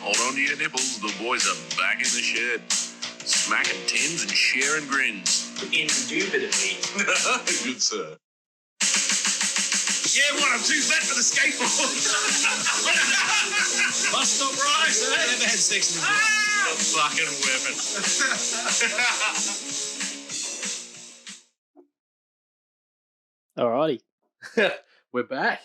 Hold on to your nipples, the boys are back in the shed. Smacking tins and sharing grins. Indubitably. Good sir. Yeah, what? I'm too fat for the skateboard. Must stop rise, eh? Never had sex in his A fucking weapon. Alrighty. We're back.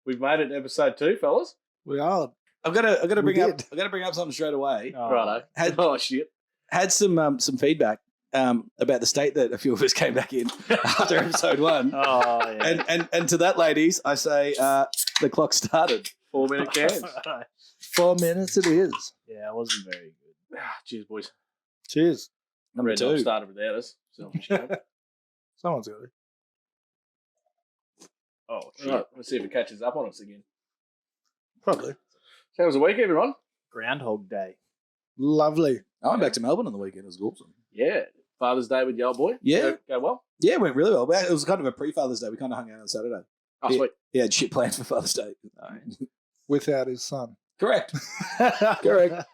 We've made it to episode 2, fellas. We are. I've got to We bring up. did. I've got to bring up something straight away. Oh, Righto. Oh, shit. Had some feedback about the state that a few of us came back in after episode 1. Oh, yeah. And to that, ladies, I say the clock started. 4-minute cans. 4 minutes it is. Yeah, it wasn't very good. Cheers, boys. Cheers. Number Red 2. Dog started without us. Selfish cunt. Someone's got it. Oh, shit. Right, let's see if it catches up on us again. Probably. So how was the week, everyone? Groundhog Day. Lovely. I went back to Melbourne on the weekend. It was awesome. Yeah. Father's Day with your old boy? Yeah. Go well? Yeah, it went really well. It was kind of a pre-Father's Day. We kind of hung out on Saturday. Oh, Yeah. sweet. He had shit planned for Father's Day. Without his son. Correct. Correct.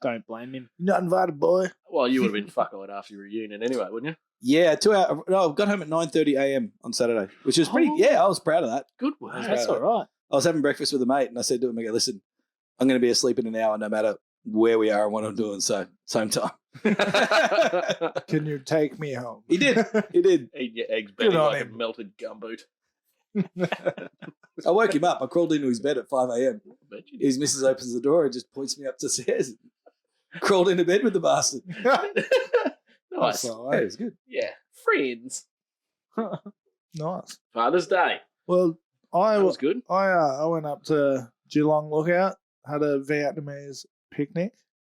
Don't blame him. You're not invited, boy. Well, you would have been fuck-eyed after your reunion anyway, wouldn't you? Yeah, 2 hours. No, I got home at 9:30 a.m. on Saturday, which was pretty. Oh. Yeah, I was proud of that. Good work. That's all right. I was having breakfast with a mate, and I said to him, I go, listen, I'm going to be asleep in an hour no matter where we are and what I'm doing, so same time. Can you take me home? He did. He did. Eating your eggs Good Benny on like him. a melted gumboot. I woke him up. I crawled into his bed at 5 a.m. I bet you His missus opens the door and just points me up the stairs. Crawled into bed with the bastard. did. Nice. That's all Yeah, it right. was good. Yeah. Friends. Nice. Father's Day. Well, That was good. I went up to Geelong Lookout, had a Vietnamese picnic.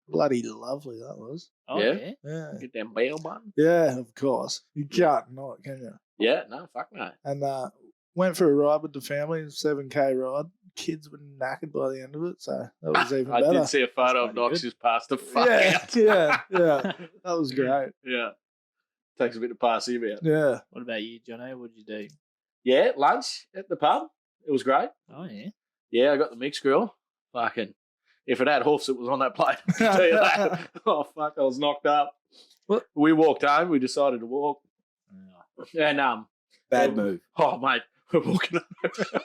Bloody lovely that was. Oh, yeah? Yeah. Get them bail button. Yeah, of course. You can't not, can you? Yeah, no, fuck no. And went for a ride with the family, 7K ride. Kids were knackered by the end of it, so that was even I better. did see a photo of That's Knox bloody just passed the fuck yeah, out. yeah. That was great. Yeah. Takes a bit to pass him out. Yeah. What about you, Jono? What did you do? Yeah, lunch at the pub. It was great. Oh, yeah. Yeah, I got the mixed grill. Fucking, if it had hoofs, it was on that plate. I can tell you that. Oh, fuck, I was knocked up. What? We walked home. We decided to walk. And, Bad move. oh, mate, we're walking home.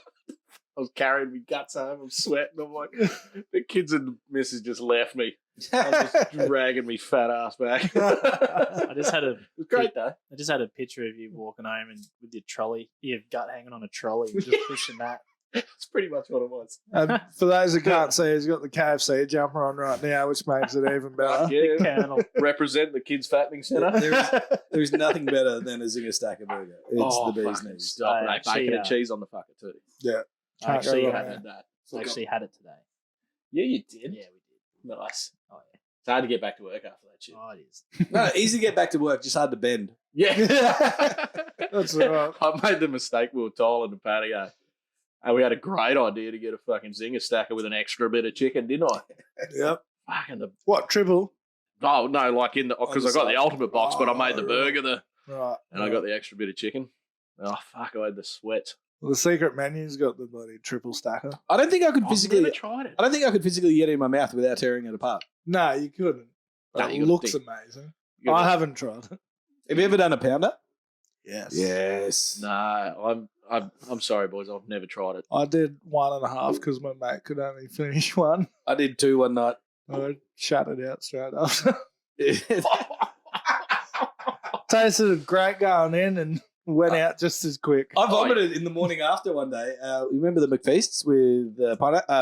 I was carrying my guts home. I'm sweating. I'm like, the kids and the missus just left me. I was just dragging me fat ass back. I just had a It was great, though. I just had a picture of you walking home and with your trolley, your gut hanging on a trolley, and just pushing that. That's pretty much what it was. And for those who can't see, he's got the KFC jumper on right now, which makes it even better. Yeah, Colonel. represent the kids' fattening centre. There is nothing better than a Zinger Stacker burger. It's the bee's fucking knees. Stop I it. actually, Bacon and cheese on the fucker too. Yeah. I Can't actually go You wrong had had there. that. I actually had it today. Yeah, you did. Yeah, we did. Nice. Oh, yeah. It's hard to get back to work after that shit. Oh, it is. No, easy to get back to work, just hard to bend. Yeah. That's right. I made the mistake. We were tiling the patio. And we had a great idea to get a fucking Zinger Stacker with an extra bit of chicken, didn't I? Yep. Fucking the. What, triple? Oh, no, like in the. Because the I got the side. ultimate box, but I made the Oh, burger Right. and I got the extra bit of chicken. Oh, fuck, I had the sweat. The secret menu's got the bloody triple stacker. I don't think I could I've physically. never tried it. I don't think I could physically get it in my mouth without tearing it apart. No, you couldn't. No, But you it gotta looks think. amazing. You gotta- I haven't tried it. Have you ever done a pounder? Yes. Yes. No, I'm sorry, boys. I've never tried it. I did 1.5 because my mate could only finish one. I did 2 one night. I shut it out straight after. Tasted great going in and went out just as quick. I vomited in the morning after one day. You remember the McFeasts with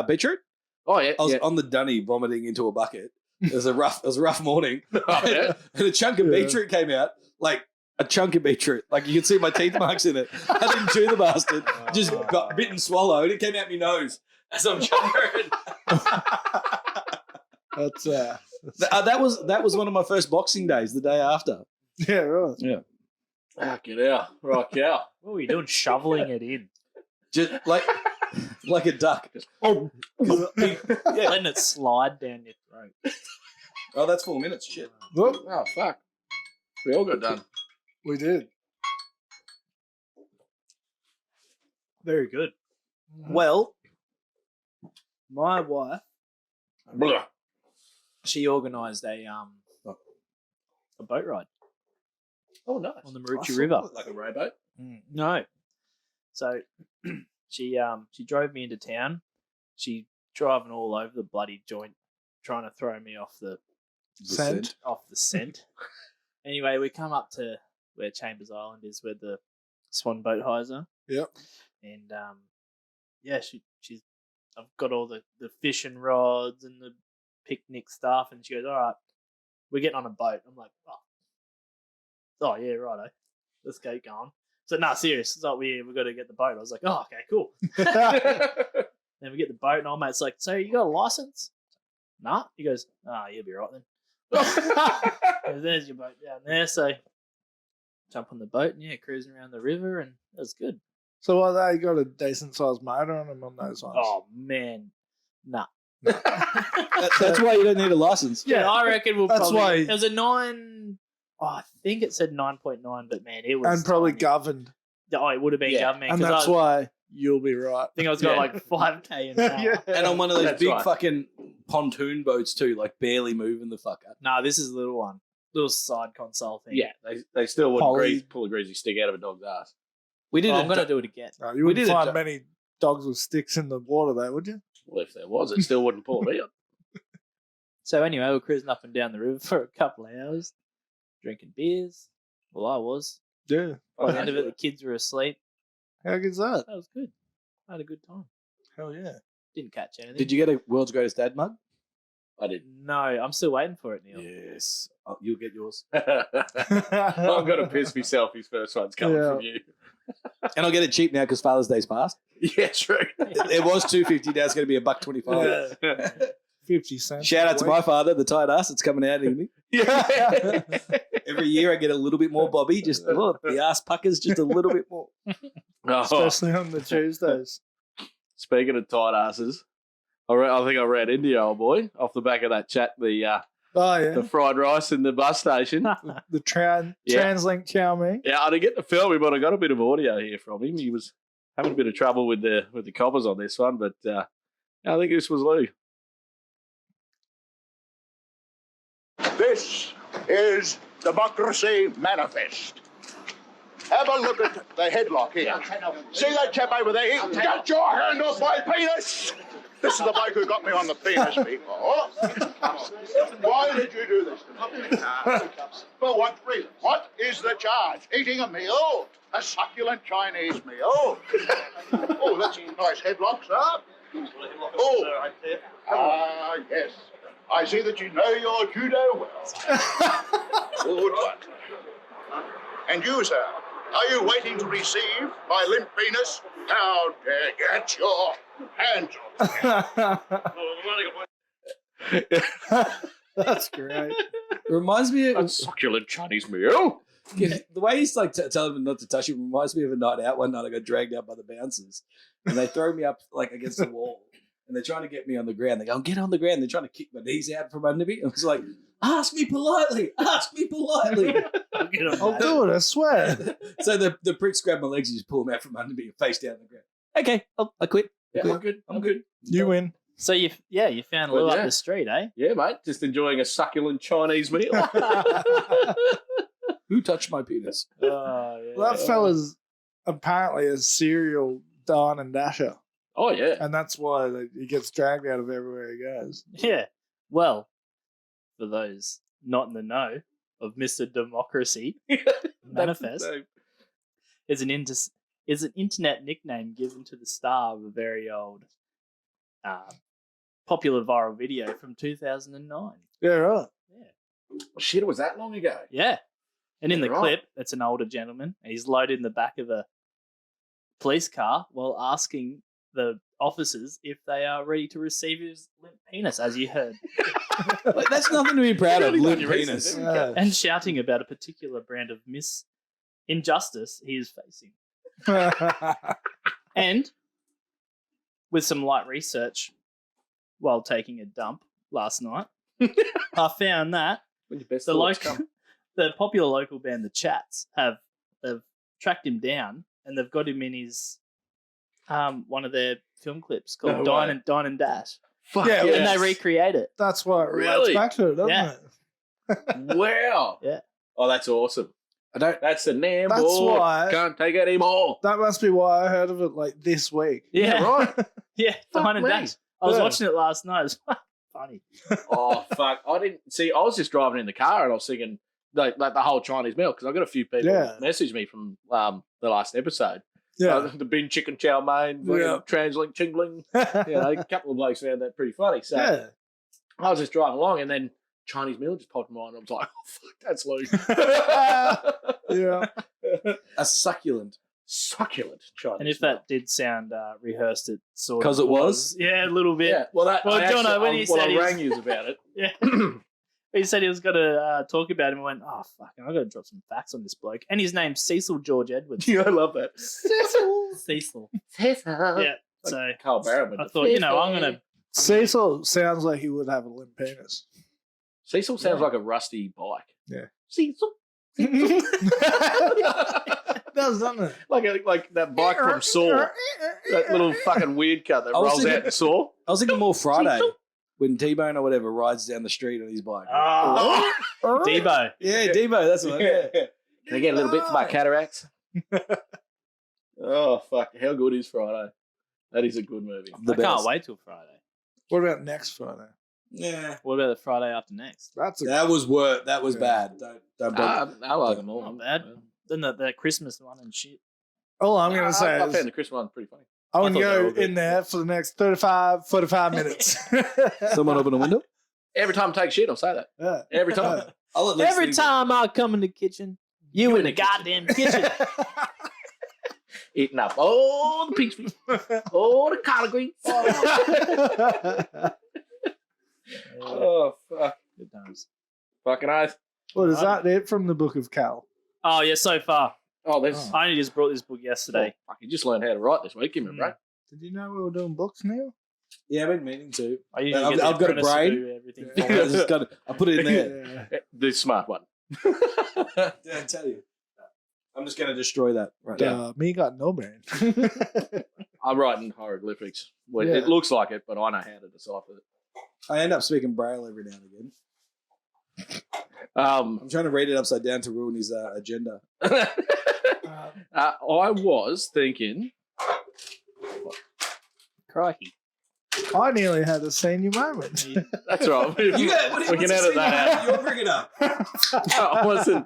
beetroot? Oh yeah, I was yeah. on the dunny vomiting into a bucket. It was a rough morning. Oh, yeah? And a chunk of Yeah. beetroot came out, like a chunk of beetroot. Like you could see my teeth marks in it. I didn't chew the bastard. Just got bit and swallowed. It came out my nose as I'm chewing. That's That was one of my first boxing days. The day after. yeah, right. Ah, get out, right cow. What were you doing? Shoveling it in. Just like a duck. Just, oh, yeah. Letting it slide down your throat. Oh, that's 4 minutes. Shit. Whoop, Oh fuck, we all got done. we did. Very good. Well, my wife Blah. she organised a boat ride Oh, nice. on the Marucci River. Like a rowboat. No, so she drove me into town. She driving all over the bloody joint, trying to throw me off the Scent. scent. Anyway, we come up to where Chambers Island is, where the Swan boat hires are. Yep. And she's I've got all the fishing rods and the picnic stuff, and she goes, "All right, we're getting on a boat." I'm like, "Oh yeah, righto, let's get going." So serious. It's like we got to get the boat. I was like, "Oh, okay, cool." Then we get the boat, and old mate's like, "So you got a license?" Nah. He goes, "You'll be right then." Goes, "There's your boat down there." So jump on the boat and cruising around the river, and it was good. So what, they got a decent sized motor on them on those ones? Oh man, nah. That's why you don't need a license. Yeah, I reckon we'll That's probably. why- It was a 9. Oh, I think it said 9.9, but man, it was and probably tiny. governed. Oh, it would have been government. And 'cause that's I why you'll be right. think I was going like 5k an hour. Yeah. And on one of those That's big right. fucking pontoon boats too, like barely moving the fucker. Nah, this is a little one, little side console thing. Yeah, they still wouldn't Poly- pull a greasy stick out of a dog's ass. We did Well, a I'm gonna do- do it again. No, you We wouldn't did a find jo- many dogs with sticks in the water, though, would you? Well, if there was, it still wouldn't pull them out. So anyway, we're cruising up and down the river for a couple of hours, drinking beers. Well, I was. Yeah. By the end of it, the kids were asleep. How good's that? That was good. I had a good time. Hell yeah. Didn't catch anything. Did you get a World's Greatest Dad mug? I didn't. No, I'm still waiting for it, Neil. Yes. You'll get yours. I'm going to piss myself. His first one's coming Yeah. from you. And I'll get it cheap now because Father's Day's passed. Yeah, true. It was $2.50. Now it's going to be $1.25. Yeah. 50 cents. Shout out to my father, the tight ass. It's coming out in me. Yeah. Every year I get a little bit more Bobby. Just look, the ass puckers just a little bit more. Oh, Especially on the Tuesdays. speaking of tight asses, I think I ran into you, old boy, off the back of that chat, the Oh, yeah. the fried rice in the bus station. The Yeah. TransLink Chow Mein. Yeah, I didn't get to film him, but I got a bit of audio here from him. He was having a bit of trouble with the coppers on this one, but I think this was Lou. This is Democracy Manifest. Have a look at the headlock here. See that chap over there? Get your hand off my penis! This is the bloke who got me on the penis before. Why did you do this to me? For what reason? What is the charge? Eating a meal? A succulent Chinese meal? Oh, that's a nice headlock, sir. Oh, yes. I see that you know your judo well. Good one. And you, sir, are you waiting to receive my limp penis? How dare get your hands off. That's great. It reminds me A of succulent Chinese meal. the way he's like telling them not to touch it reminds me of a night out. One night I got dragged out by the bouncers and they throw me up like against the wall and they're trying to get me on the ground. They go, get on the ground. They're trying to kick my knees out from under me. I was like, ask me politely. Ask me politely. I'll do it, I swear. So the pricks grab my legs and just pull them out from under me and face down on the ground. Okay, I quit. Yeah, I'm good. I'm good. You win. So you found Well, Lou yeah. up the street, eh? Yeah, mate. Just enjoying a succulent Chinese meal. Who touched my penis? Oh, yeah. Well, that fella's apparently a serial dine and dasher. Oh, yeah. And that's why he gets dragged out of everywhere he goes. Yeah. Well, for those not in the know of Mr. Democracy Manifest, is an internet nickname given to the star of a very old, popular viral video from 2009. Yeah, right. Shit, it was that long ago. Yeah. And in the Right. clip, it's an older gentleman. He's loaded in the back of a police car while asking the officers if they are ready to receive his limp penis, as you heard, Like, that's nothing to be proud of. Really Limp done your penis. research, Yeah. and shouting about a particular brand of injustice he is facing. And with some light research while taking a dump last night, I found that When your best the thoughts come. the popular local band, the Chats, have tracked him down and they've got him in his one of their film clips called No Dine way. and Dine and Dash. Fuck Yeah, And they recreate it. That's why it relates Really? back to it, doesn't Yeah. it? Wow. Yeah. Oh, that's awesome. That's the name That's board. why- Can't take it anymore. That must be why I heard of it like this week. Yeah, right. Yeah, Fuck Dine and me. Dash. I was Yeah. watching it last night. It was funny. Oh fuck! I didn't see. I was just driving in the car and I was thinking like the whole Chinese meal because I got a few people Yeah. message me from the last episode. Yeah. The bin chicken chow mein, Yeah. translink chingling. A couple of blokes found that pretty funny. So Yeah. I was just driving along and then Chinese meal just popped in my mind. I was like, oh fuck, that's Luke. Yeah. A succulent. Succulent Chinese. And if meal. that did sound rehearsed, it sort of 'Cause it was? Yeah, a little bit. Yeah, well, Well, Jono, when he I said he was- rang you about it. Yeah. He said he was going to talk about him and went, oh, fucking, I've got to drop some facts on this bloke. And his name's Cecil George Edwards. Yeah, I love that. Cecil. Cecil. Yeah. So Carl Barron. with I the thought, I'm going to. Cecil sounds like he would have a limp penis. Cecil sounds like a rusty bike. Yeah. Cecil. It does, doesn't it? like that bike from Saw. That little fucking weird cut that I was rolls thinking- out in Saw. I was thinking more Friday when T-Bone or whatever rides down the street on his bike. Oh, Debo. Yeah, Debo, that's what. Yeah. Can I get a little bit for my cataracts? Oh, fuck. How good is Friday? That is a good movie. The I can't best. wait till Friday. What about next Friday? Yeah. What about the Friday after next? That's a That was work. That was bad. Don't bother. I like them all. Not bad. Then that Christmas one and shit. all I'm going to say I is found the Christmas one pretty funny. I want to I thought they were go all good. in there for the next 45 minutes. Someone open a window. Every time I take shit, I'll say that. Yeah. Every time. I'll at least Every think- time I come in the kitchen, you in the goddamn kitchen. Eating up all the peach feet, all the collard greens. Oh, fuck. Good times. Fucking oath. What is that? It from the Book of Cal. Oh, yeah, so far. Oh, there's. I only just brought this book yesterday. Fuck, you just learned how to write this week. Give me a break. Did you know we were doing books now? Yeah, I've been meaning to. I usually I've- get the I've got a apprentice to brain. do everything Yeah. for I, me. just got I put it in there. Yeah. The smart one. Did I tell you? I'm just going to destroy that right now. Me got no brain. I'm writing hieroglyphics. Well, Yeah. It looks like it, but I know how to decipher it. I end up speaking Braille every now and again. Um, I'm trying to read it upside down to ruin his agenda. I was thinking. Crikey. I nearly had a senior moment. That's right. We can edit that out. You bring it up. I wasn't.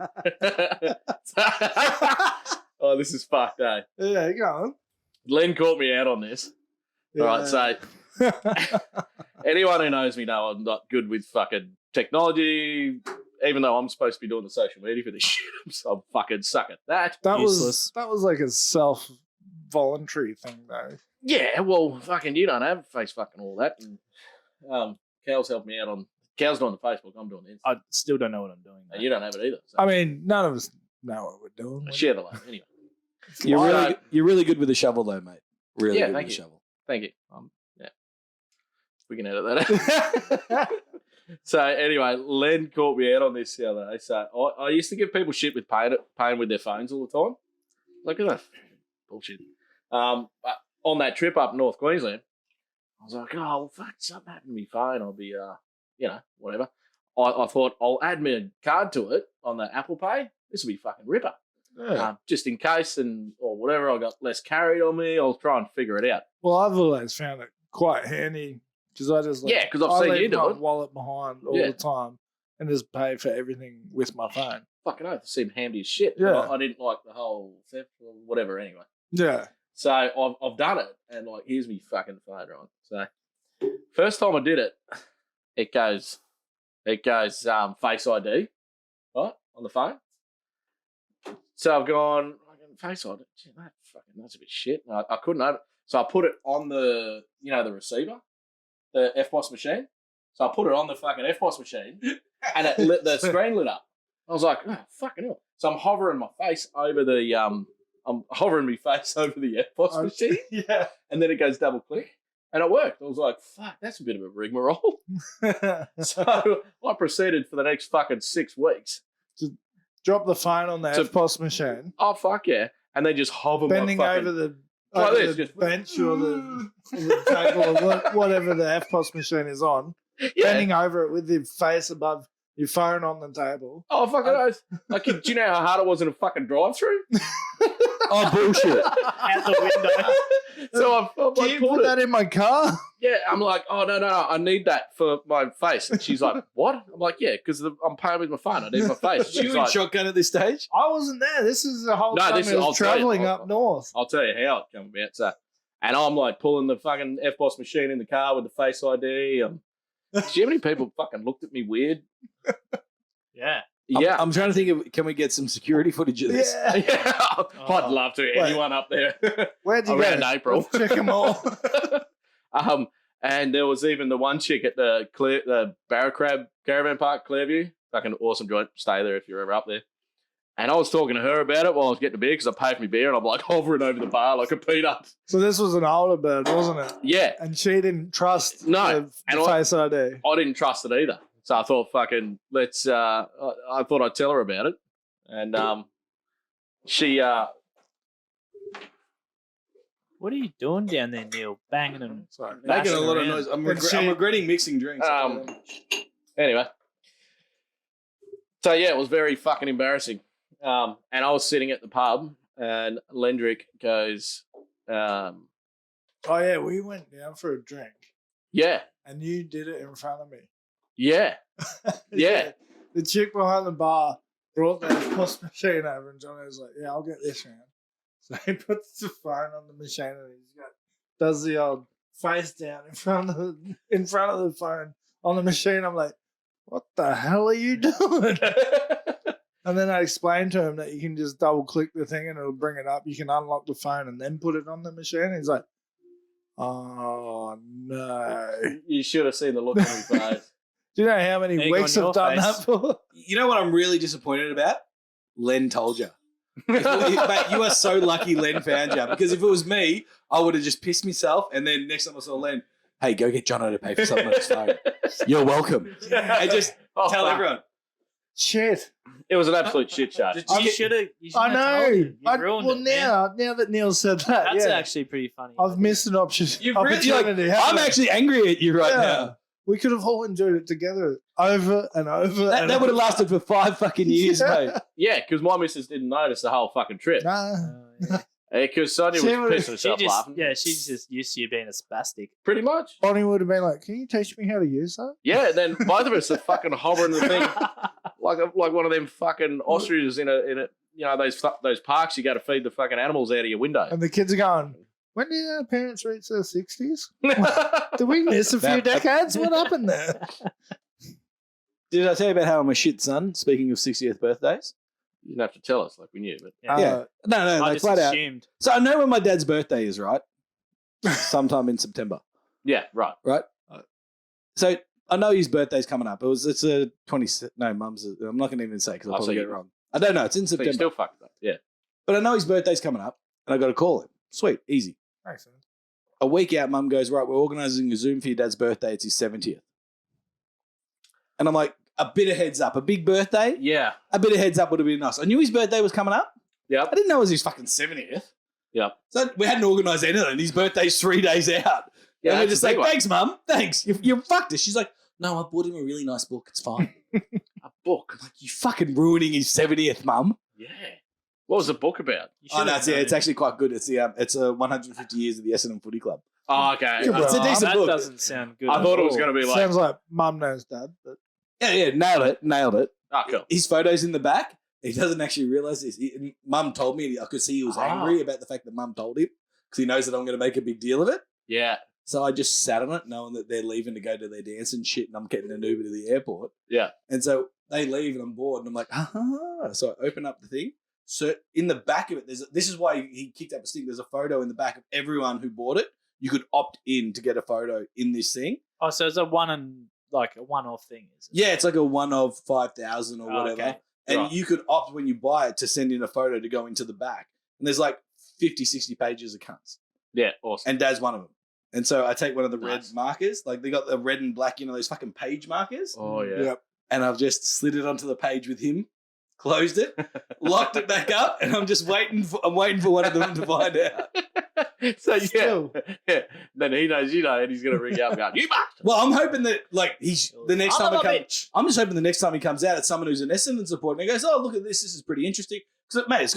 Oh, this is fucked, eh? Yeah, go on. Len caught me out on this. All right, so anyone who knows me know I'm not good with fucking technology. Even though I'm supposed to be doing the social media for this shit, I'm fucking suck at that. that Useless. was like a self-voluntary thing, though. Yeah, well, fucking you don't have face fucking all that. And Cal's helped me out on. Cal's doing the Facebook. I'm doing the Insta. I still don't know what I'm doing. And you don't have it either. So I mean, none of us know what we're doing. share the love anyway. You're really good with a shovel, though, mate. Really Yeah, good thank with a you. shovel. Thank you. Yeah, we can edit that out. So anyway, Len caught me out on this the other day. So I used to give people shit with paying with their phones all the time. Look at that bullshit. But on that trip up North Queensland, I was like, oh, well, fuck, something happened to my phone. I'll be, whatever. I thought I'll add my card to it on the Apple Pay. This will be fucking ripper. Yeah. Just in case or whatever, I got less carried on me. I'll try and figure it out. Well, I've always found it quite handy because I just Yeah, 'cause I've I seen leave you do my it. wallet behind all Yeah. the time and just pay for everything with my phone. Fucking oath, it seemed handy as shit. But Yeah. I didn't like the whole theft or whatever anyway. Yeah. So I've done it, and like here's me fucking phone, right? So first time I did it, it goes Face ID, right, on the phone. So I've gone Face ID. Gee, that's a bit shit. I couldn't open it, so I put it on the the receiver, the FPOS machine. So I put it on the fucking FPOS machine, and it lit the screen lit up. I was like, oh, fucking hell. So I'm hovering my face over the FPOS machine, Yeah. and then it goes double click, and it worked. I was like, fuck, that's a bit of a rigmarole. So I proceeded for the next fucking 6 weeks. Drop the phone on the So- FPOS machine, Oh, fuck yeah. And then just hover bending my fucking... over the Like over this, the just- bench or the table or whatever the FPOS machine is on, Yeah. bending over it with your face above your phone on the table. Oh, fucking oath. Like, do you know how hard it was in a fucking drive-through? Oh, bullshit. Out the window. So I'm Can like, you pulled put it. that in my car? Yeah, I'm like, oh, no, I need that for my face. And she's like, what? I'm like, yeah, because I'm paying with my phone. I need my face. Were She's you in like, shotgun at this stage? I wasn't there. This is the whole No, time this I is- was I'll tell you. traveling up north. I'll tell you how it came about. So, and I'm like pulling the fucking FBOS machine in the car with the Face ID. Do you know how many people fucking looked at me weird? Yeah. Yeah. I'm trying to think of, can we get some security footage of this? Yeah. Yeah, I'd love to. Wait. Anyone up there Where'd you around go? April? Let's check them all. And there was even the one chick at the Barrow Crab Caravan Park, Clearview. Fucking awesome joint. Stay there if you're ever up there. And I was talking to her about it while I was getting a beer because I paid for my beer and I'm like hovering over the bar like a peanut. So this was an older bird, wasn't it? Yeah, And she didn't trust No. the And I- Face ID. I didn't trust it either. So I thought, fucking, let's. I thought I'd tell her about it, and she. What are you doing down there, Neil? Banging and Sorry. Making a lot of around. noise. I'm, And she- I'm regretting mixing drinks. Anyway, so yeah, it was very fucking embarrassing. And I was sitting at the pub, and Lendrick goes, Oh yeah, we went down for a drink, "Yeah, and you did it in front of me. yeah, yeah." The chick behind the bar brought that post machine over, and Johnny was like, "Yeah, I'll get this round." So he puts the phone on the machine, and does the old face down in front of the phone on the machine. I'm like, "What the hell are you doing?" And then I explained to him that you can just double click the thing and it'll bring it up. You can unlock the phone and then put it on the machine. He's like, "Oh no!" You should have seen the look on his face. Do you know how many Egg weeks on I've your done face. that for? You know what I'm really disappointed about? Len told you. Mate, you are so lucky Len found you. Because if it was me, I would have just pissed myself. And then next time I saw Len, hey, go get Jono to pay for something on his phone. You're welcome. And just Oh, tell fuck. everyone. Shit. It was an absolute shit show. You should have. I know. You ruined well, it, man. now that Neil said that, That's yeah, actually pretty funny. I've missed an opportunity. You've really, like, haven't I'm I? actually angry at you right Yeah. now. We could have all enjoyed it together over and over. That, and that would have over. lasted for 5 fucking years, mate. Yeah, because my missus didn't notice the whole fucking trip. Nah. Yeah. Because Sonia She was would've- pissing herself She just, laughing. yeah, she's just used to you being a spastic. Pretty much. Bonnie would have been like, "Can you teach me how to use that?" Yeah, and then both of us are fucking hovering the thing like one of them fucking ostriches in a those parks you got to feed the fucking animals out of your window. And the kids are going, "When did our parents reach their 60s? Did we miss a few decades? What happened there?" Did I tell you about how I'm a shit son? Speaking of 60th birthdays. You didn't have to tell us like we knew, but Yeah. No, I like just flat out. assumed. So I know when my dad's birthday is, right? Sometime in September. yeah, right. So I know his birthday's coming up. It's a 20. No, mum's. I'm not going to even say because I'll Oh, so probably get you- it wrong. I don't know. It's in So you September. still fucked up. Yeah. But I know his birthday's coming up, and I got to call him. Sweet, easy. Makes sense. A week out, mum goes, right, we're organising a Zoom for your dad's birthday. It's his 70th. And I'm like, a bit of heads up. A big birthday? Yeah. A bit of heads up would have been nice. I knew his birthday was coming up. Yep. I didn't know it was his fucking 70th. Yep. So we hadn't organised anything. His birthday's 3 days out. Yeah, And we're that's just a like, big one. thanks, mum. Thanks. You fucked us. She's like, no, I bought him a really nice book. It's fine. A book. I'm like, you fucking ruining his 70th, mum. Yeah. What was the book about? You Oh, should've no, it's known. actually quite good. It's 150 years of the Essendon Footy Club. Oh, okay. Good It's a bro. decent That book. doesn't sound good. I thought it was at going to be like, Sounds like mum knows dad, but Yeah, nailed it. oh, cool. His photo's in the back. He doesn't actually realise this. Mum told me. I could see he was angry about the fact that mum told him because he knows that I'm going to make a big deal of it. Yeah. So I just sat on it knowing that they're leaving to go to their dance and shit and I'm getting an Uber to the airport. Yeah. And so they leave and I'm bored and I'm like, So I open up the thing. So in the back of it, this is why he kicked up a stink. There's a photo in the back of everyone who bought it. You could opt in to get a photo in this thing. Oh, so it's a one-off thing, is it? Yeah, it's like a one of 5,000 or Oh, whatever. okay. And Right. you could opt when you buy it to send in a photo to go into the back. And there's like 50, 60 pages of cunts. Yeah. Awesome. And Dad's one of them. And so I take one of the Nice. red markers, like they got the red and black, those fucking page markers. Oh, yeah. Yep. And I've just slid it onto the page with him, closed it, locked it back up, and I'm just waiting for one of them to find out. So yeah, Still. yeah. Then he knows, and he's gonna ring out and go, "You bastard!" Well, I'm hoping that like he's the next Son time of he a comes. bitch. I'm just hoping the next time he comes out, it's someone who's an Essendon supporter and he goes, "Oh, look at this. This is pretty interesting." Because mate, it's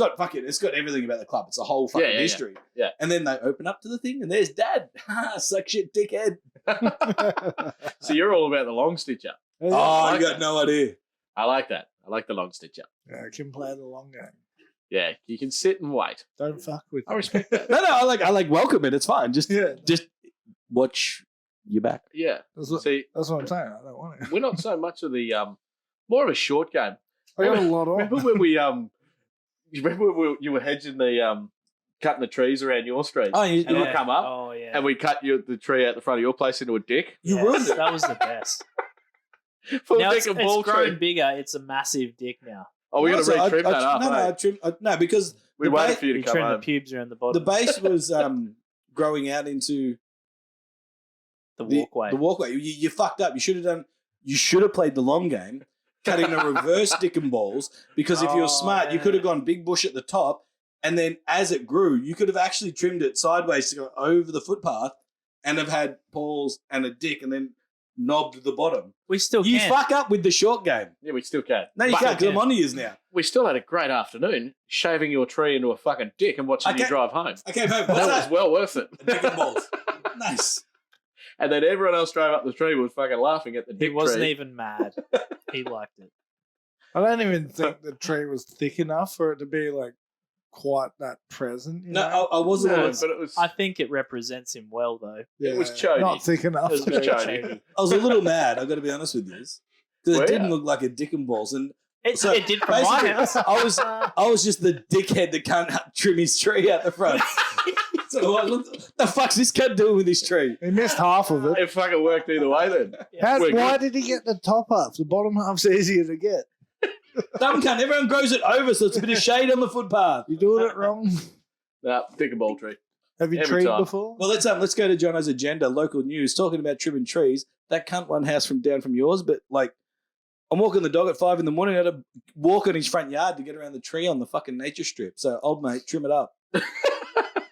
got everything about the club. It's a whole fucking Yeah. history. Yeah. And then they open up to the thing, and there's Dad. Suck shit, dickhead. So you're all about the long stitcher. Oh, like you got that. no idea. I like that. I like the long stitcher. Yeah, I can play the long game. Yeah, you can sit and wait. Don't fuck with I respect that. No, I like welcome it. It's fine. Just watch your back. Yeah. That's what, See, that's what I'm saying. I don't want it. we're not so much of the more of a short game. I got a lot on. Remember when we you remember when you were hedging the cutting the trees around your street? Oh, And I come up Oh yeah. and we cut the tree out the front of your place into a dick. You Yes, ruined it. That was the best. Full Now dick it's and ball grown tree. bigger. It's a massive dick now. Oh, we're Also, gonna retrim that up. No, eh? I trim. No, because We the waited ba- for you to You come trim the home. pubes around the the bottom. base was growing out into the the walkway. The walkway. You fucked up. You should have done. You should have played the long game, cutting a reverse dick and balls. Because if you were Oh, smart, you yeah. could have gone big bush at the top, and then as it grew, you could have actually trimmed it sideways to go over the footpath, and have had balls and a dick, and then knobbed the bottom. we still You can. fuck up with the short game. Yeah, we still can. No, you But can't. Because I'm on to yours now. we still had a great afternoon shaving your tree into a fucking dick and watching you Okay. drive home. I came home. That What's was that? well worth it. Dick and balls. Nice. And then everyone else drove up the tree was fucking laughing at the He dick wasn't tree. even mad. He liked it. I don't even think the tree was thick enough for it to be like quite that present. You No, know? I wasn't. No, always- but it was. I think it represents him well, though. it was chody. Not thick enough. It was very chody. chody. I was a little mad. I've got to be honest with you, because Were it didn't ya? look like a dick and balls, and It, So, it did from my basically, house. I was just the dickhead that can't trim his tree out the front. So what the fuck's this cunt doing with his tree? He missed half of it. It fucking worked either way then. We're Why good. did he get the top half? The bottom half's easier to get. Dumb cunt. Everyone grows it over, so it's a bit of shade on the footpath. You doing it wrong? Nah, dick and ball tree. Have you Every treed time. before? Well, let's go to Jono's agenda. Local news talking about trimming trees. That cunt one house down from yours, but like, I'm walking the dog at 5 a.m. I had to walk on his front yard to get around the tree on the fucking nature strip. So, old mate, trim it up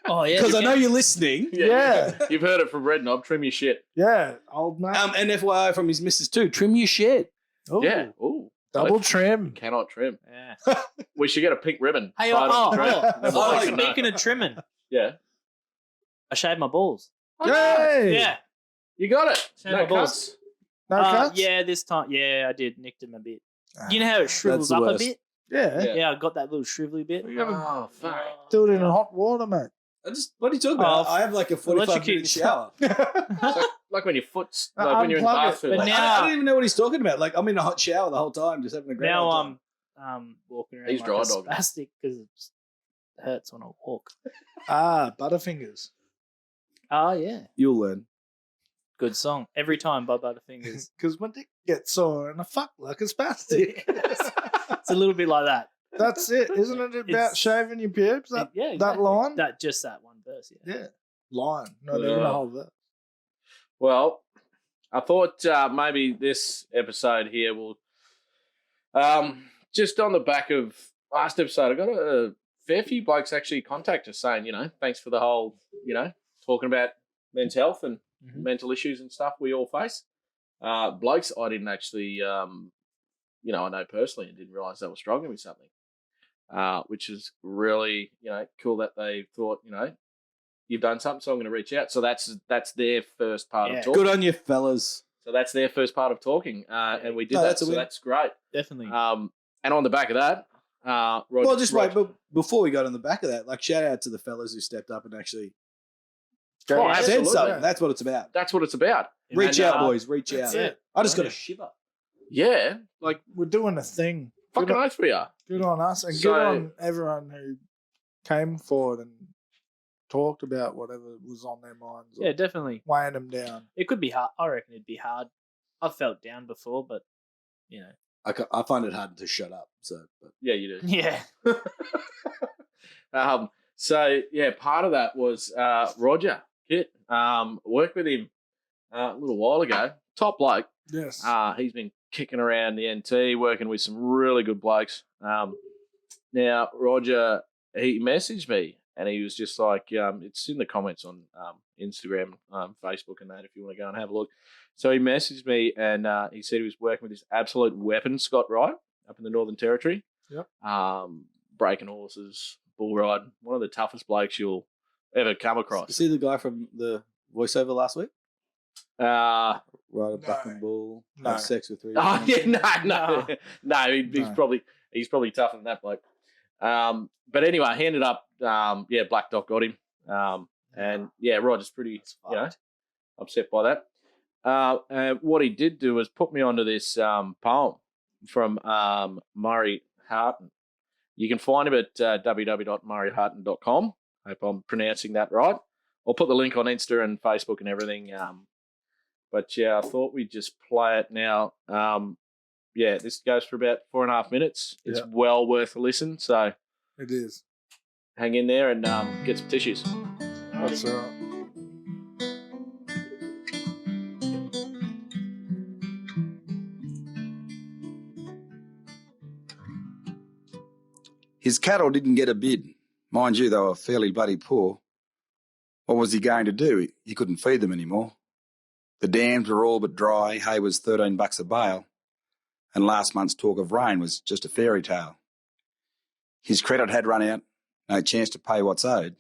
Oh yeah, because I know you're listening. Yeah. You've heard it from Red Knob. Trim your shit. Yeah, old mate. And FYI from his missus too. Trim your shit. Ooh, Yeah. Ooh. double trim. Cannot trim. Yeah. We should get a pink ribbon. Hey, tied on the tree. Then we'll oh, fucking know. speaking of trimming, Yeah. I shaved my balls. Yay! Yeah. You got it. Shave No my balls. cuts. No cuts? Yeah, this time. Yeah, I did. Nicked him a bit. Ah, You know how it shrivels the up a worst. bit? Yeah. Yeah. Yeah, I got that little shrivelly bit. Oh, fuck. Do it in hot water, mate. What are you talking about? Oh, I have like a I'll let you 45 keep minute this shower. Like when your foot's, like when you're in the Unplug it. bathroom. But like, now- I don't even know what he's talking about. Like, I'm in a hot shower the whole time, just having a great Now old time. I'm walking around He's like dry a dog. spastic because it hurts when I walk. Butterfingers. Oh yeah, You'll learn. good song. Every time by Butterfingers. Because my dick gets sore and I fuck like a spastic. It's a little bit like that. That's it. Isn't it about It's- shaving your pubes? That, Yeah, that exactly. line? That just that one verse. Yeah. Yeah. Line. Not Yeah. even a whole verse. Well, I thought maybe this episode here will, just on the back of last episode, I got a fair few blokes actually contact us saying, thanks for the whole, talking about men's health and Mhm. mental issues and stuff we all face. Blokes I didn't actually, I know personally and didn't realise they were struggling with something, which is really, cool that they thought, you've done something, so I'm going to reach out. So that's their first part Yeah. of talking. Good on you, fellas. So that's their first part of talking, and we did No, that. that's a So win. that's great. Definitely. And on the back of that, Rod, Well, just Rod- wait. But before we got on the back of that, like, shout out to the fellas who stepped up and actually Oh, Yeah, said absolutely. something. That's what it's about. That's what it's about. Reach And, out, boys. Reach that's out. it. I just got Yeah. a shiver. Yeah, like We're doing a thing. fucking Good on, oath we are. good on us and So- good on everyone who came forward and talked about whatever was on their minds. Or Yeah, definitely. weighing them down. It could be hard. I reckon it'd be hard. I've felt down before, but I find it hard to shut up. So, but Yeah, you do. yeah. So yeah, part of that was Roger Kit. Worked with him a little while ago. Top bloke. Yes. He's been kicking around the NT, working with some really good blokes. Now, Roger, he messaged me And he was just like, it's in the comments on Instagram, Facebook, and that if you want to go and have a look. So he messaged me and he said he was working with this absolute weapon, Scott Wright, up in the Northern Territory. Yep. Breaking horses, bull riding, one of the toughest blokes you'll ever come across. See the guy from the voiceover last week? Ride a bucking bull, have sex with 3. Oh yeah, no. He's probably tougher than that bloke. But anyway, he ended up, Black Dot got him, and Roger's pretty, upset by that. What he did do was put me onto this poem from Murray Harton. You can find him at www.murrayharton.com. Hope I'm pronouncing that right. I'll put the link on Insta and Facebook and everything. But I thought we'd just play it now. This goes for about 4.5 minutes. It's well worth a listen. So it is. Hang in there and get some tissues. That's all right. His cattle didn't get a bid. Mind you, they were fairly bloody poor. What was he going to do? He couldn't feed them anymore. The dams were all but dry, hay was $13 a bale, and last month's talk of rain was just a fairy tale. His credit had run out, no chance to pay what's owed.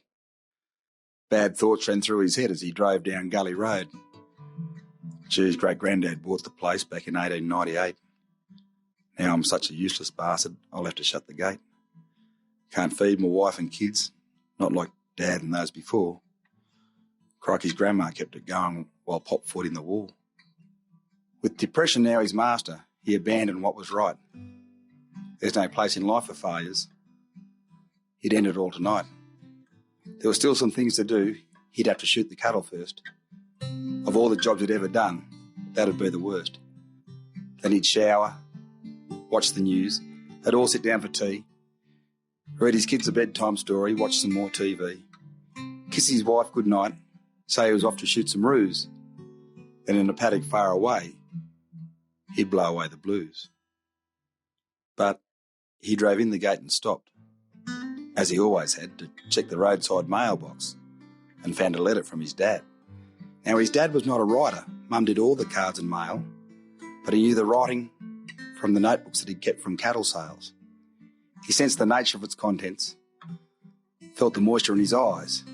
Bad thoughts ran through his head as he drove down Gully Road. Geez, great-granddad bought the place back in 1898. Now I'm such a useless bastard, I'll have to shut the gate. Can't feed my wife and kids, not like Dad and those before. Crikey's grandma kept it going while Pop fought in the war. With depression now his master, he abandoned what was right. There's no place in life for failures. He'd end it all tonight. There were still some things to do. He'd have to shoot the cattle first. Of all the jobs he'd ever done, that'd be the worst. Then he'd shower, watch the news, they'd all sit down for tea, read his kids a bedtime story, watch some more TV, kiss his wife goodnight, say he was off to shoot some roos. Then in a paddock far away, he'd blow away the blues. But he drove in the gate and stopped, as he always had, to check the roadside mailbox, and found a letter from his dad. Now his dad was not a writer. Mum did all the cards and mail, but he knew the writing from the notebooks that he'd kept from cattle sales. He sensed the nature of its contents, felt the moisture in his eyes.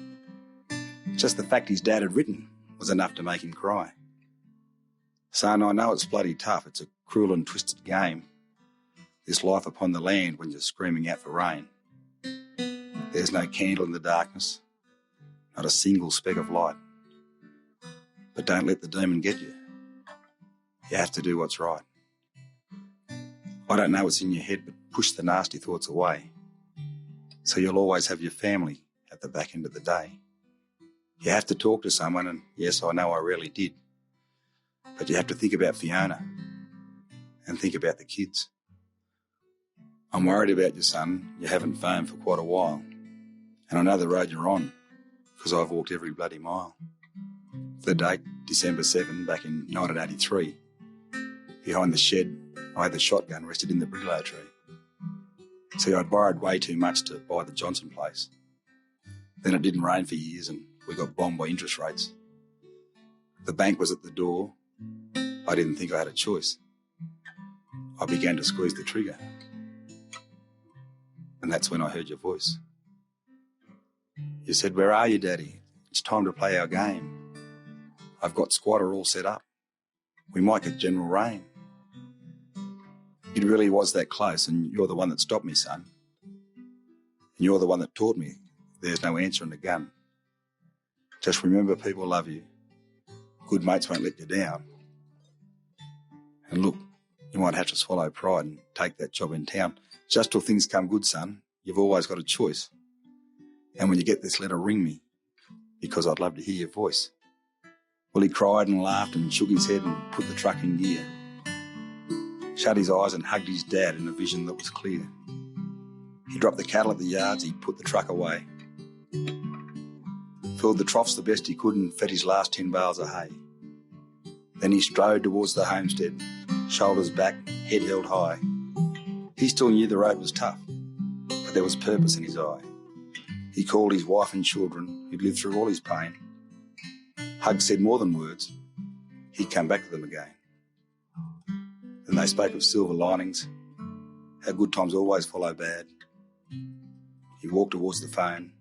Just the fact his dad had written was enough to make him cry. Son, I know it's bloody tough. It's a cruel and twisted game, this life upon the land when you're screaming out for rain. There's no candle in the darkness, not a single speck of light. But don't let the demon get you. You have to do what's right. I don't know what's in your head, but push the nasty thoughts away, so you'll always have your family at the back end of the day. You have to talk to someone, and yes, I know I rarely did, but you have to think about Fiona and think about the kids. I'm worried about you, son. You haven't phoned for quite a while, and I know the road you're on because I've walked every bloody mile. The date, December 7, back in 1983. Behind the shed, I had the shotgun rested in the brigalow tree. See, I'd borrowed way too much to buy the Johnson place. Then it didn't rain for years and we got bombed by interest rates. The bank was at the door. I didn't think I had a choice. I began to squeeze the trigger. And that's when I heard your voice. You said, "Where are you, Daddy? It's time to play our game. I've got squatter all set up. We might get general rain." It really was that close, and you're the one that stopped me, son. And you're the one that taught me there's no answer in a gun. Just remember, people love you. Good mates won't let you down. And look, you might have to swallow pride and take that job in town. Just till things come good, son, you've always got a choice. And when you get this letter, ring me, because I'd love to hear your voice. Well, he cried and laughed and shook his head and put the truck in gear. Shut his eyes and hugged his dad in a vision that was clear. He dropped the cattle at the yards, he put the truck away. Filled the troughs the best he could and fed his last 10 bales of hay. Then he strode towards the homestead, shoulders back, head held high. He still knew the road was tough, but there was purpose in his eye. He called his wife and children who'd lived through all his pain. Hugs said more than words. He'd come back to them again. Then they spoke of silver linings, how good times always follow bad. He walked towards the phone,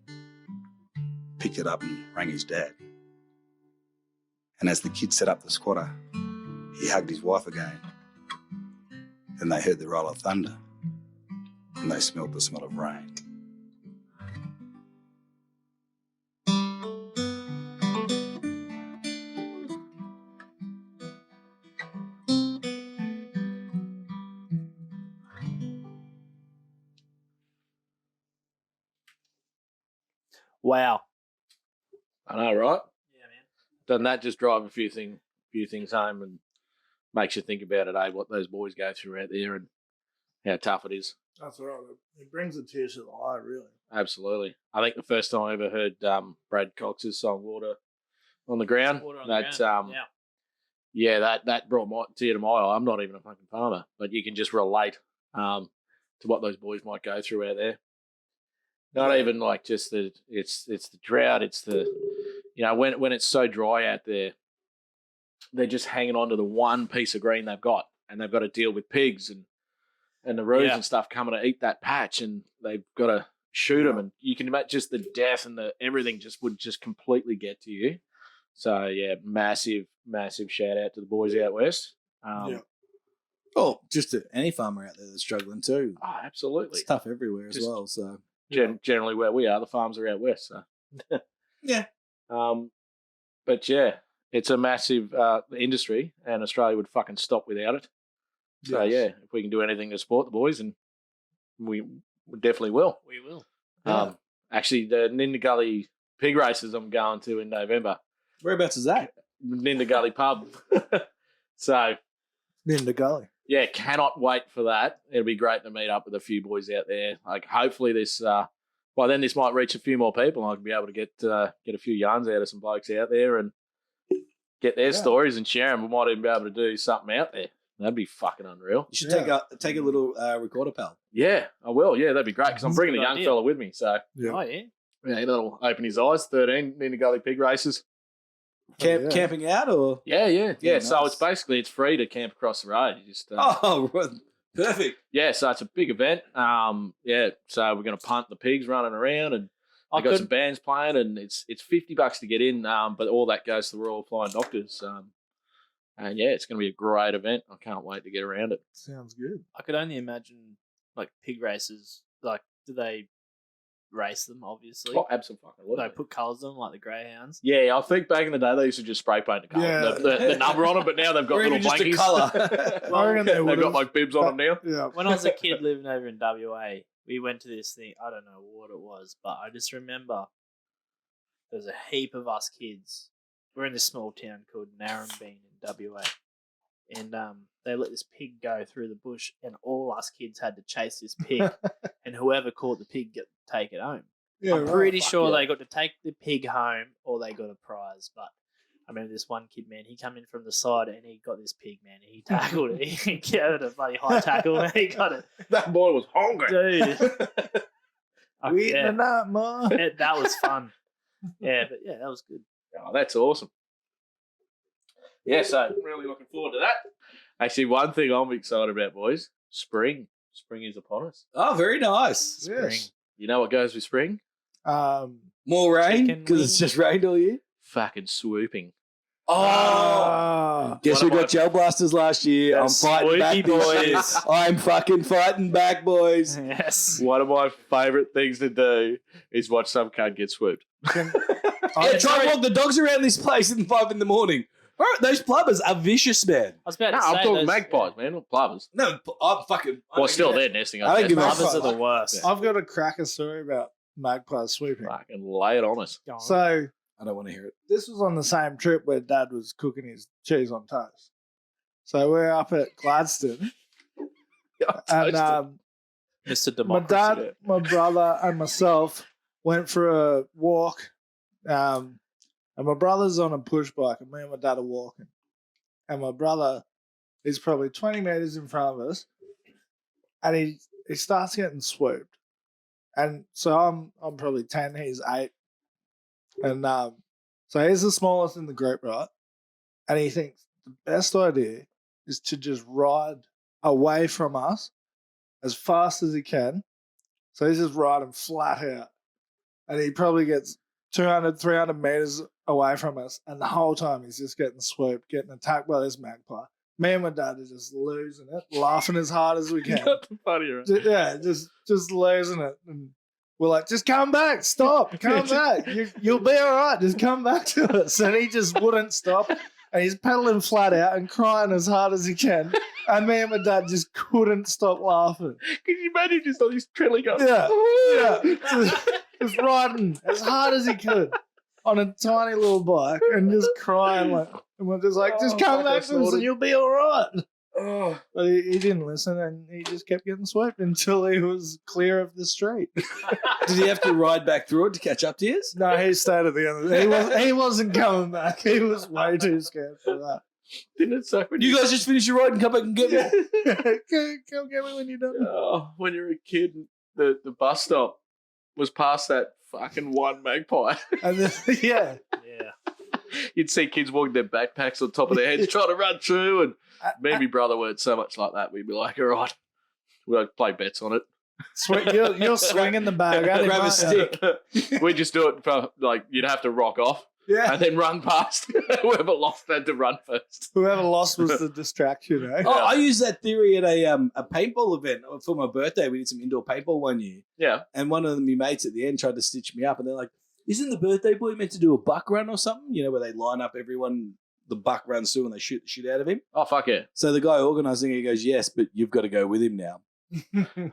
picked it up and rang his dad. And as the kid set up the squatter, he hugged his wife again. Then they heard the roll of thunder, and they smelled the smell of rain. Wow. I know, right? Yeah, man. Doesn't that just drive a few things home and makes you think about it, eh? What those boys go through out there and how tough it is. That's right. It brings a tear to the eye, really. Absolutely. I think the first time I ever heard Brad Cox's song "Water on the Ground," Water on the that ground. that brought my tear to my eye. I'm not even a fucking farmer, but you can just relate to what those boys might go through out there. Not even like just it's the drought. It's the when it's so dry out there, they're just hanging on to the one piece of green they've got, and they've got to deal with pigs and the roos and stuff coming to eat that patch, and they've got to shoot them, and you can imagine just the death and the everything would completely get to you. So yeah, massive shout out to the boys out west. Oh, just to any farmer out there that's struggling too. Oh, absolutely. It's tough everywhere as well. So generally where we are, the farms are out west. So yeah. But yeah, it's a massive industry, and Australia would fucking stop without it. So yeah, if we can do anything to support the boys, and we definitely will. We will. Actually, the Ninda Gully pig races I'm going to in November. Whereabouts is that? Ninda Gully pub. So Ninda Gully. yeah, cannot wait for that. It'll be great to meet up with a few boys out there. Like hopefully this, by then this might reach a few more people. I'll be able to get a few yarns out of some blokes out there and get their stories and share them. We might even be able to do something out there. That'd be fucking unreal. You should take a little recorder, pal. Yeah, I will. Yeah, that'd be great because I'm bringing a young fella with me. So Oh yeah. yeah, that'll open his eyes. 13 Ninda Gully pig races. Camping out or? Yeah. Yeah, So nice. it's free to camp across the road. You just Perfect. yeah. So it's a big event. Yeah. So we're gonna punt the pigs running around, and I I've got could- some bands playing, and it's $50 to get in. But all that goes to the Royal Flying Doctors. And yeah, it's gonna be a great event. I can't wait to get around it. Sounds good. I could only imagine like pig races. Like, do they race them? Obviously, Oh, absolutely. they put colours on them like the greyhounds. Yeah, I think back in the day they used to just spray paint the colour, Yeah. the number on it, but now they've got Or little even just a blankies. colour. I reckon they They've would've. got like bibs on them now. Yeah. When I was a kid living over in WA, we went to this thing. I don't know what it was, but I just remember there was a heap of us kids. We're in this small town called Narrabeen in WA. And they let this pig go through the bush, and all us kids had to chase this pig. And whoever caught the pig got to take it home. Yeah, I'm right. pretty sure yeah. they got to take the pig home, or they got a prize. But I remember this one kid, man, he come in from the side and he got this pig, man, and he tackled it. He gave it a bloody high tackle, and he got it. That boy was hungry. Dude. We eating Yeah. the night, ma. That was fun. Yeah, but yeah, that was good. Oh, that's awesome. Yeah, so really looking forward to that. Actually, one thing I'm excited about, boys, spring. Spring is upon us. Oh, very nice. Yes. You know what goes with spring? More rain Chicken because it's just rained all year. Fucking swooping. Oh, guess One we of got gel blasters last year. I'm That's fighting back, sweet, boys. I'm fucking fighting back, boys. Yes. One of my favourite things to do is watch some cunt get swooped. Yeah, try and walk the dogs around this place at 5 in the morning. Bro, those plumbers are vicious, man. I was about No, to say I'm talking those- magpies, man, not plovers. No, I'm fucking. Well, still they're nesting. I don't give a guess. Lovers fuck. are the worst. I've got a cracker story about magpies sweeping. Fucking lay it on us. Go on. So I don't want to hear it. this was on the same trip where Dad was cooking his cheese on toast. So we're up at Gladstone, and Mr. my Democracy. dad, my brother, and myself went for a walk. And my brother's on a push bike, and me and my dad are walking. And my brother is probably 20 meters in front of us, and he starts getting swooped. And so I'm probably 10, he's 8. And so he's the smallest in the group, right? And he thinks the best idea is to just ride away from us as fast as he can. So he's just riding flat out. And he probably gets 200, 300 meters away from us. And the whole time he's just getting swooped, getting attacked by this magpie. Me and my dad are just losing it, laughing as hard as we can. Funny, right? Just losing it. And we're like, just come back, stop, come back. You'll be all right. Just come back to us. And he just wouldn't stop. And he's pedaling flat out and crying as hard as he can. And me and my dad just couldn't stop laughing. Can you imagine just on this trailing going? Yeah. Just riding as hard as he could on a tiny little bike and just crying like, and we're just like, just come back to us and you'll be all right. Oh. But he didn't listen and he just kept getting swept until he was clear of the street. Did he have to ride back through it to catch up to you? No, he stayed at the end of it. He wasn't coming back. He was way too scared for that. Didn't it suck when You guys just finish your ride and come back and get me. Come get me when you're done. Oh, when you're a kid, the bus stop was past that fucking one magpie. And then, yeah. You'd see kids walking their backpacks on top of their heads trying to run through, and me and my brother weren't so much like that. We'd be like, all right, we'll play bets on it. Sweet, you're swinging the bag. Grab a stick. We just do it for, like, you'd have to rock off and then run past. Whoever lost had to run first. Whoever lost was the distraction, eh? Oh, I used that theory at a paintball event for my birthday. We did some indoor paintball one year. Yeah. And one of my mates at the end tried to stitch me up, and they're like, isn't the birthday boy meant to do a buck run or something? You know, where they line up everyone, the buck runs through and they shoot the shit out of him. Oh, fuck yeah. So the guy organising it goes, yes, but you've got to go with him now.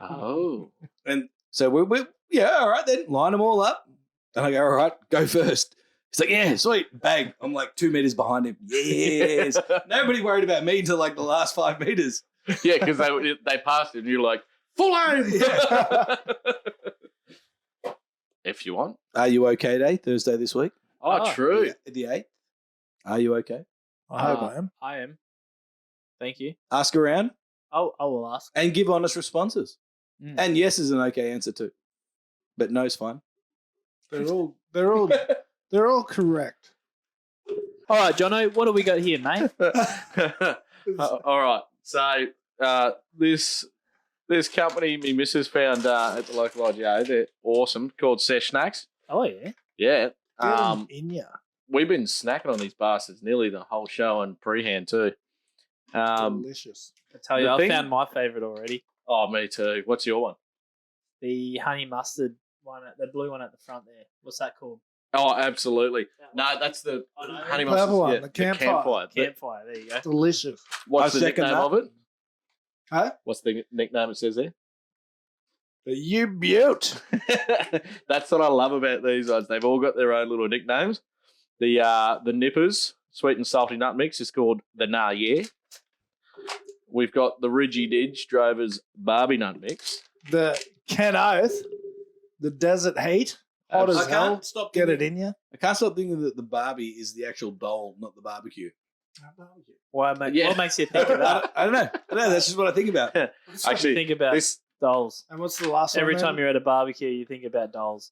Oh. And so we're yeah, all right then, line them all up. And I go, all right, go first. He's like, yeah, sweet, bang. I'm like 2 meters behind him. Yes. Nobody worried about me until like the last 5 meters. Yeah, because they passed it and you're like, full aim. If you want. Are you okay day, Thursday this week? Oh, true. The 8th. Are you okay? I hope I am. I am. Thank you. Ask around I will ask. and give honest responses. Mm. And yes is an okay answer too. But no's fine. They're all correct. All right, Jono, what do we got here, mate? All right. So this company me missus found at the local IGA, they're awesome, called Sesh Snacks. Oh, yeah. Yeah. Get 'em in ya. We've been snacking on these bastards nearly the whole show and pre-hand too. Delicious. I tell you, The I thing- found my favourite already. Oh, me too. What's your one? The honey mustard one, the blue one at the front there. What's that called? Oh, absolutely. That No, one. that's the I know. honey The mustard. purple one, yeah, the campfire. Campfire, there you go. Delicious. What's I the second nickname that. of it? Huh? What's the nickname it says there? You beaut. That's what I love about these ones. They've all got their own little nicknames. The Nippers sweet and salty nut mix is called the Nah Yeah. We've got the Ridgy Didge Drovers Barbie nut mix. The Ken Oath. The desert heat. Hot as I hell. can't stop Get it thinking- in ya. I can't stop thinking that the Barbie is the actual doll, not the barbecue. Yeah. What makes you think of that? I don't know. That's just what I think about. Actually, think about this dolls. And what's the last one? Every man? time you're at a barbecue, you think about dolls.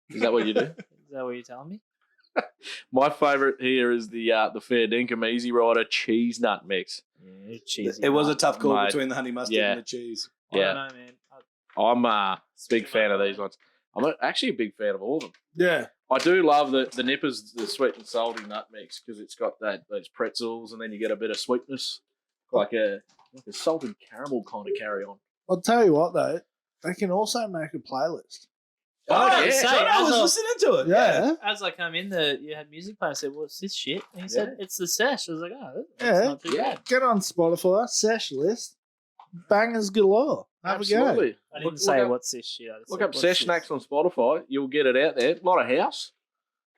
is that what you do? Is that what you're telling me? My favourite here is the Fair Dinkum Easy Rider cheese nut mix. Yeah, cheesy. It was a tough call Mate. between the honey mustard Yeah. and the cheese. I Yeah, don't know, man. I'm a big fan of these ones. I'm actually a big fan of all of them. Yeah. I do love the Nippers, the sweet and salty nut mix, because it's got those pretzels and then you get a bit of sweetness, like a salted caramel kind of carry on. I'll tell you what, though. They can also make a playlist. Oh, yeah. I was listening to it. Yeah. As I come in, you had music playing. I said, "What's this shit?" And he said, "It's the sesh." I was like, "Oh, that's Yeah. not too bad." Get on Spotify, Sesh list. Bangers galore. Have a go. Absolutely. I didn't say what's this shit. I just Look said, up "What's Sesh this?" Snacks on Spotify. You'll get it out there. A lot of house.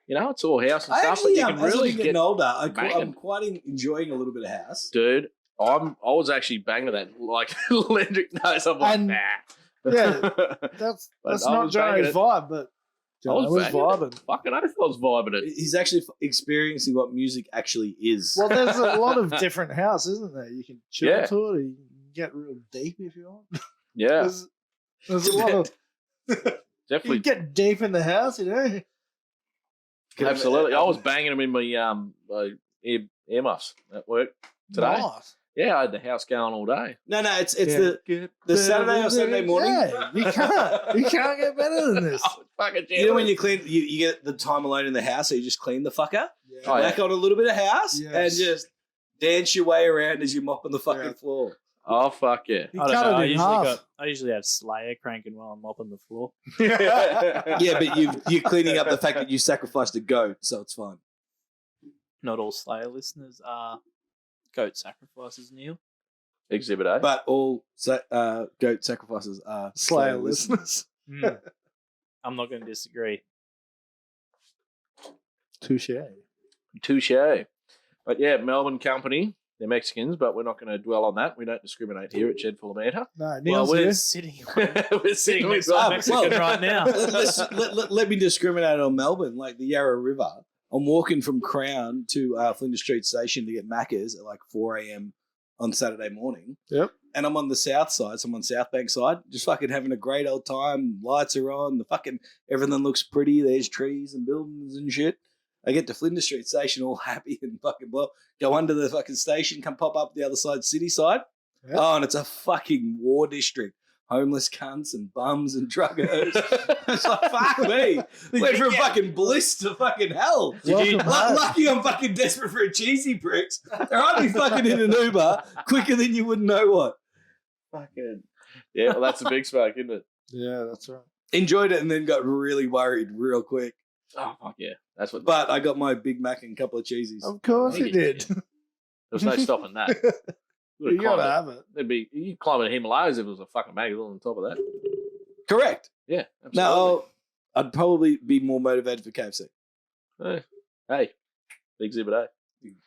You know, it's all house and I stuff, actually, but you can as really I'm getting get. older, banging. I'm quite enjoying a little bit of house. Dude, I was actually banging that. Like, Lendrick knows. I'm like, And- nah. Yeah. That's But I not was banging Johnny's it. vibe, but I was Johnny was banging vibing. it. Fucking oath, I was vibing it. He's actually experiencing what music actually is. Well, there's a lot of different house, isn't there? You can chill Yeah. to it, or you can get real deep if you want. Yeah. There's a lot of You Definitely. get deep in the house, you know. Absolutely. I was banging them in my earmuffs at work today. Nice. Yeah, I had the house going all day. No, it's the Saturday or Sunday morning. Yeah, you can't get better than this. Fucking You know when you clean, you get the time alone in the house, so you just clean the fucker, Oh, yeah. whack on a little bit of house, Yes. and just dance your way around as you're mopping the fucking floor. Oh, fuck yeah. You I don't cut know. it in half. I usually have Slayer cranking while I'm mopping the floor. Yeah, but you're cleaning up the fact that you sacrificed a goat, so it's fine. Not all Slayer listeners are goat sacrifices, Neil. Exhibit A. But all goat sacrifices are Slayer listeners. I'm not going to disagree. Touche. Touche. But yeah, Melbourne company. They're Mexicans, but we're not going to dwell on that. We don't discriminate here at Shed Full of Banter. No, Well, Neil's we're here. sitting We're sitting next with to a well, Mexican right now. Let me discriminate on Melbourne, like the Yarra River. I'm walking from Crown to Flinders Street Station to get Macca's at like 4 a.m. on Saturday morning. Yep. And I'm on the south side, so I'm on South Bank side, just fucking having a great old time. Lights are on, the fucking everything looks pretty. There's trees and buildings and shit. I get to Flinders Street Station all happy and fucking well. Go under the fucking station, come pop up the other side, city side. Yep. Oh, and it's a fucking war district. Homeless cunts and bums and druggers. It's like, fuck me. Went from fucking bliss to fucking hell. Welcome home. Lucky I'm fucking desperate for a cheesy pricks. I'd be fucking in an Uber quicker than you wouldn't know what. Fucking. Yeah, well, that's a big smoke, isn't it? Yeah, that's right. Enjoyed it and then got really worried real quick. Oh, fuck yeah. That's what. But I got my Big Mac and a couple of cheesies. Of course Yeah, he did. There was no stopping that. You gotta have it. There'd be you climb the Himalayas if it was a fucking magazine on top of that. Correct. Yeah, absolutely. No, I'd probably be more motivated for KFC. Hey, Exhibit A.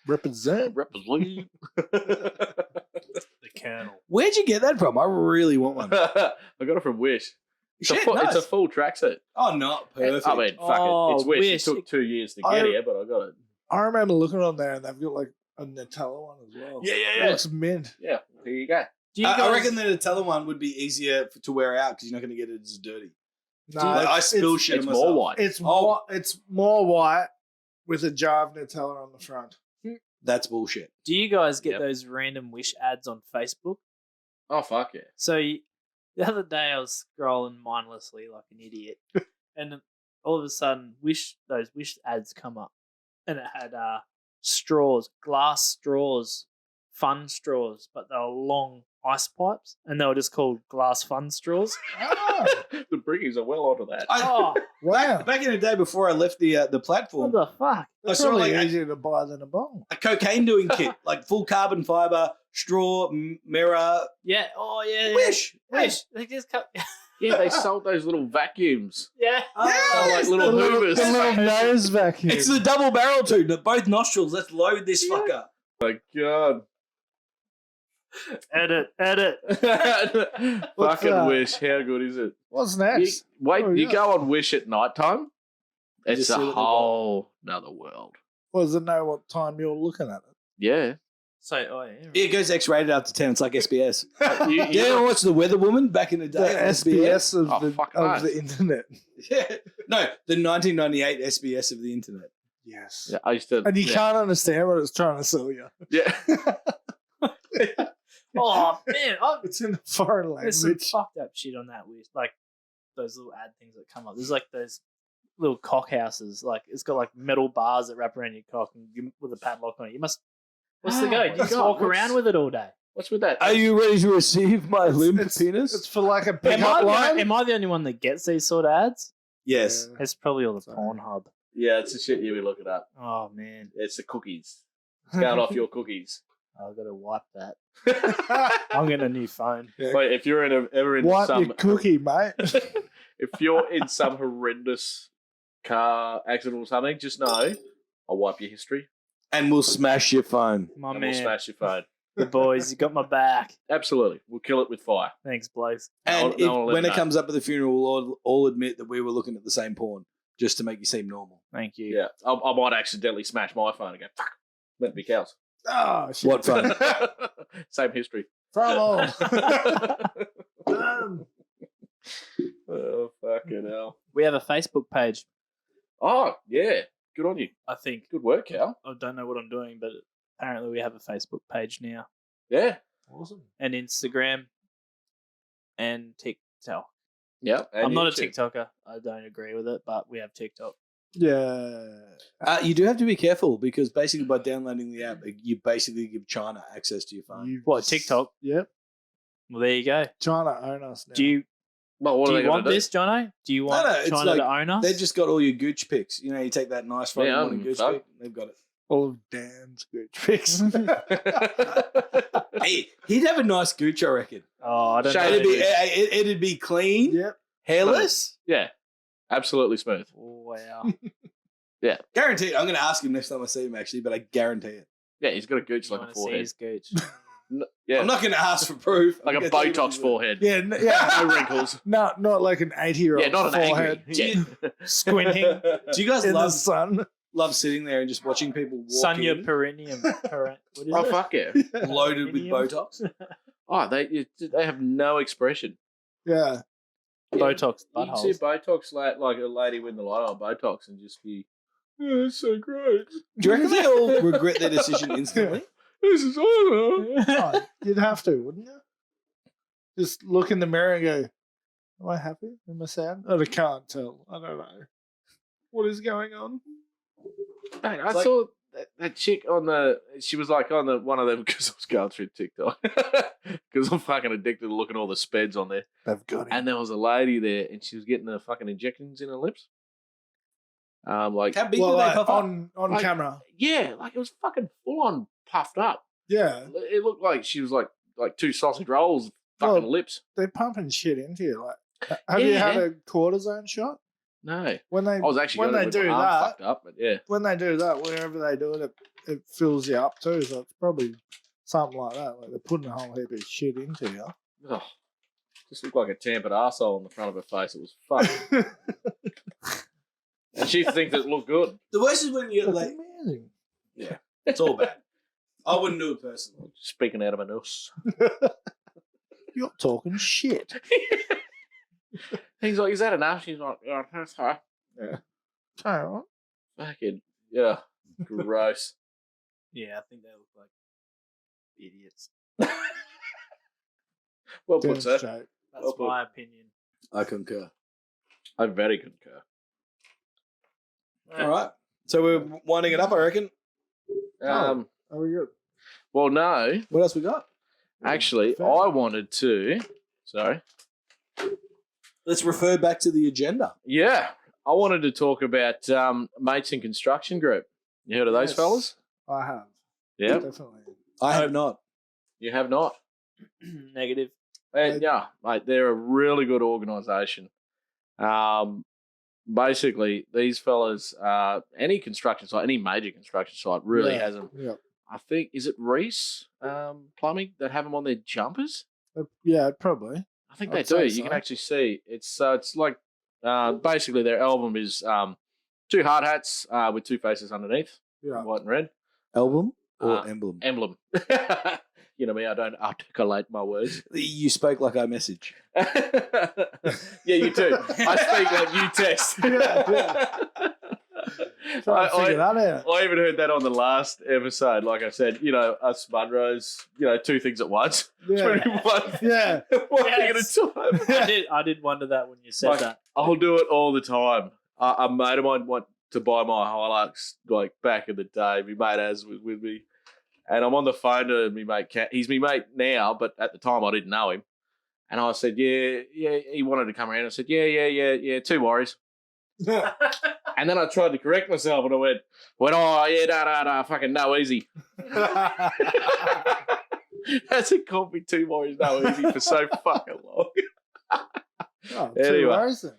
Represent. Represent. The Colonel. Where'd you get that from? I really want one. I got it from Wish. It's, Shit, a, full, nice. it's a full tracksuit. Oh, not perfect. I mean, fuck Oh, it. It's Wish. Wish. It took 2 years to I- get here, but I got it. I remember looking on there and they've got like a Nutella one as well. Yeah, It looks mint. Yeah, here you go. Do you I guys, reckon the Nutella one would be easier to wear out because you're not going to get it as dirty. No, I spill shit It's on myself. more white. It's more white with a jar of Nutella on the front. That's bullshit. do you guys get Yep. those random Wish ads on Facebook? Oh, fuck yeah. So the other day I was scrolling mindlessly like an idiot, and then all of a sudden those Wish ads come up, and it had straws, glass straws, fun straws, but they were long ice pipes, and they were just called glass fun straws. Oh, The briggies are well onto that. Oh, wow. Back in the day before I left the what platform, the fuck? I It's saw probably like easier to buy than a bowl. a cocaine doing kit, like full carbon fiber, straw, mirror. Yeah. Oh yeah. Wish. Wish. They just cut. Yeah, they sold those little vacuums. Yeah. Oh, like little The hoovers. little nose vacuum. It's the double barrel tube, both nostrils. Let's load this fucker. My God. Edit. What's Fucking that? Wish. How good is it? What's You, next? wait, Oh, you yeah. go on Wish at night time. It's just a see what they got. whole another world. Well, does it know what time you're looking at it? Yeah. So, oh yeah. Yeah, it goes X-rated after 10. It's like SBS. You- Yeah, I watched The Weather Woman back in the The day. on SBS of, Oh, the, fucking of nice. the internet. Yeah. No, the 1998 SBS of the internet. Yes. Yeah, I used to. And you yeah. can't understand what it's trying to sell you. Yeah. Oh man, It's in a foreign there's some language. fucked up shit on that Wish. Like those little ad things that come up. There's like those little cock houses. Like it's got like metal bars that wrap around your cock and you, with a padlock on it. You must. What's the Oh go? my You just God, walk around with it all day. What's with that? Are you ready to receive my limp It's penis? for like a Am pickup line. am I the only one that gets these sort of ads? Yes. It's probably all the Sorry. Pornhub. Yeah, it's the shit you be looking up. Oh man, It's the cookies. It's going off your cookies. I've got to wipe that. I'm getting a new phone. Wait, if you're ever in Wipe some your cookie, mate. if you're in some horrendous car accident or something, just know I'll wipe your history And we'll smash your phone. My and man, we'll smash your phone. the boys, you got my back. Absolutely, we'll kill it with fire. Thanks, blokes. And No one will when ever it know. comes up at the funeral, we'll all admit that we were looking at the same porn just to make you seem normal. Thank you. Yeah, I might accidentally smash my phone and go fuck. Let me cows. Oh, shit. What fun. Same history. From all. Oh, fuck. Fucking hell. We have a Facebook page. Oh, yeah. Good on you. I think. Good work, Cal. I don't know what I'm doing, but apparently we have a Facebook page now Yeah. Awesome. and Instagram and TikTok. Yeah. I'm not a TikToker. I don't agree with it, but we have TikTok. Yeah. You do have to be careful because basically by downloading the app, you basically give China access to your phone. What, TikTok? Yep. Well, there you go. Trying to own us now. Do you Well, what do are you they want gonna do? this, Jono? Do you want No, it's China like to own us? They've just got all your Gooch pics. You know, you take that nice Friday Yeah, morning Gooch fuck. pic. They've got it. all of Dan's good tricks. Hey, he'd have a nice Gooch, I reckon. Oh, I don't know. It'd be clean, Yep. hairless. Yeah. Absolutely smooth. Wow. Guaranteed. I'm going to ask him next time I see him, actually, but I guarantee it. Yeah, he's got a gooch You like a wanna see forehead. his gooch. Yeah. I'm not going to ask for proof. like I'm a gonna tell you what Botox he's forehead. Yeah, yeah. No wrinkles. Not like an 80-year-old Yeah, not an forehead angry. Yeah. Squinting. doing. Do you guys in the love sun. sitting there and just watching people walk Sonia in perineum. What is Oh, it? fuck yeah. loaded with Perineum? Botox? Oh, they have no expression. Yeah. Botox You can see buttholes. Botox like a lady with the light on Botox and just be, oh, it's so great. Do you reckon they all regret their decision instantly? This is awesome. Oh, you'd have to, wouldn't you? Just look in the mirror and go, am I happy? Am I sad? I can't tell. I don't know. What is going on? Mate, I It's like- saw that chick she was like on the one of them because I was going through TikTok because I'm fucking addicted to looking at all the speds on there. They've got it. And there was a lady there and she was getting the fucking injections in her lips. Like, How big Well, do they like, puff up? on Like- camera. yeah, like it was fucking full on puffed up. Yeah. It looked like she was like two sausage rolls, fucking Well, lips. They're pumping shit into you. Like, have you had Yeah. a cortisone shot? No, When they I was actually when going they with do my arm that, fucked up, but yeah. when they do that, whenever they do it, it fills you up too. So it's probably something like that. Like they're putting a whole heap of shit into you. Oh, just looked like a tampered arsehole on the front of her face. It was fucked. And she thinks it looked good. The worst is when you're That's like, amazing. it's all bad. I wouldn't do it personally. Speaking out of my nose. You're talking shit. He's like, is that enough? She's like, yeah, that's high. All right. Fucking, yeah. Gross. Yeah, I think they look like idiots. Well put, sir. Demonstrate. That's Well put. my opinion. I concur. I very concur. All right. So we're winding it up, I reckon. Are we good? Well, no. What else we got? Actually, Fair. I wanted to. Sorry. Let's refer back to the agenda. Yeah. I wanted to talk about Mates in Construction Group. You heard of those Yes. fellas? I have. Yeah. Definitely. I have not. You have not? Negative. And yeah, mate, they're a really good organisation. Basically, these fellas, any construction site, any major construction site really Yeah. has them. Yeah. I think, is it Reese Plumbing that have them on their jumpers? Yeah, probably. I think I'd they do. say You can so. actually see. It's like basically their album is two hard hats with two faces underneath, Yeah. white and red. Album or Uh, emblem? Emblem. You know me, I don't articulate my words. You spoke like I message. Yeah, you do. I speak like you text. Trying to figure that out. I even heard that on the last episode. Like I said, us Munros, two things at once. Yeah. 21 Yeah. one Yes. thing at a time. I did wonder that when you said Like, that. I'll do it all the time. A mate of mine want to buy my Hilux like back in the day. My mate has with me. And I'm on the phone to me mate. He's me mate now, but at the time I didn't know him. And I said, yeah, he wanted to come around. I said, yeah, 2 worries. And then I tried to correct myself and I went, oh, yeah, no, fucking no, easy. That's it, called me 2 worries, no, easy for so fucking long. Oh, Anyway. 2 hours then.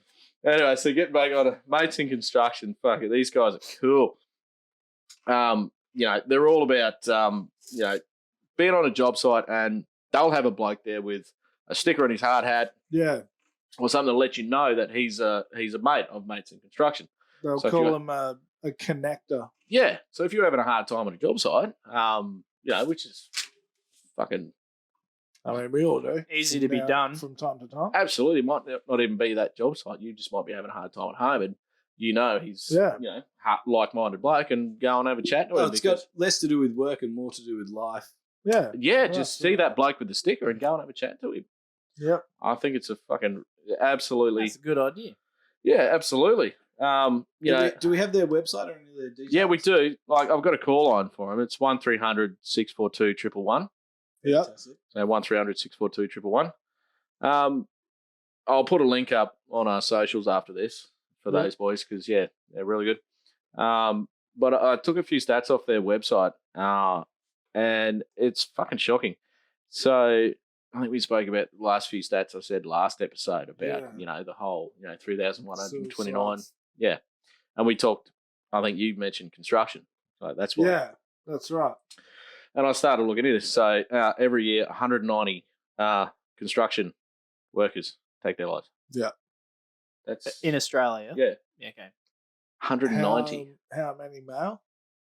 Anyway, so getting back on it, Mates in Construction, fuck it, these guys are cool. They're all about, being on a job site and they'll have a bloke there with a sticker on his hard hat Yeah. or something to let you know that he's a mate of Mates in Construction. They'll So if call you- him a connector. Yeah, so if you're having a hard time on a job site, which is fucking I mean, we all do. Easy to be Now, done. from time to time. Absolutely, might not even be that job site. You just might be having a hard time at home, and he's like-minded bloke, and go and have a chat to him. It's got less to do with work and more to do with life. Yeah. Just see that bloke with the sticker and go and have a chat to him. Yep. I think it's a fucking absolutely. That's a good idea. Yeah, absolutely. Do we have their website or any of their details? Yeah, we do. Like, I've got a call line for him. It's 1300-642-111. Yep. So 1300-642-111. I'll put a link up on our socials after this for those boys because they're really good. But I took a few stats off their website, and it's fucking shocking. So I think we spoke about the last few stats I said last episode about the whole 3,129. Suicides. Yeah, and we talked. I think you mentioned construction. So that's why. Yeah, that's right. And I started looking at this. So every year, 190 construction workers take their lives. Yeah. That's In Australia? yeah, Okay. 190. How many male?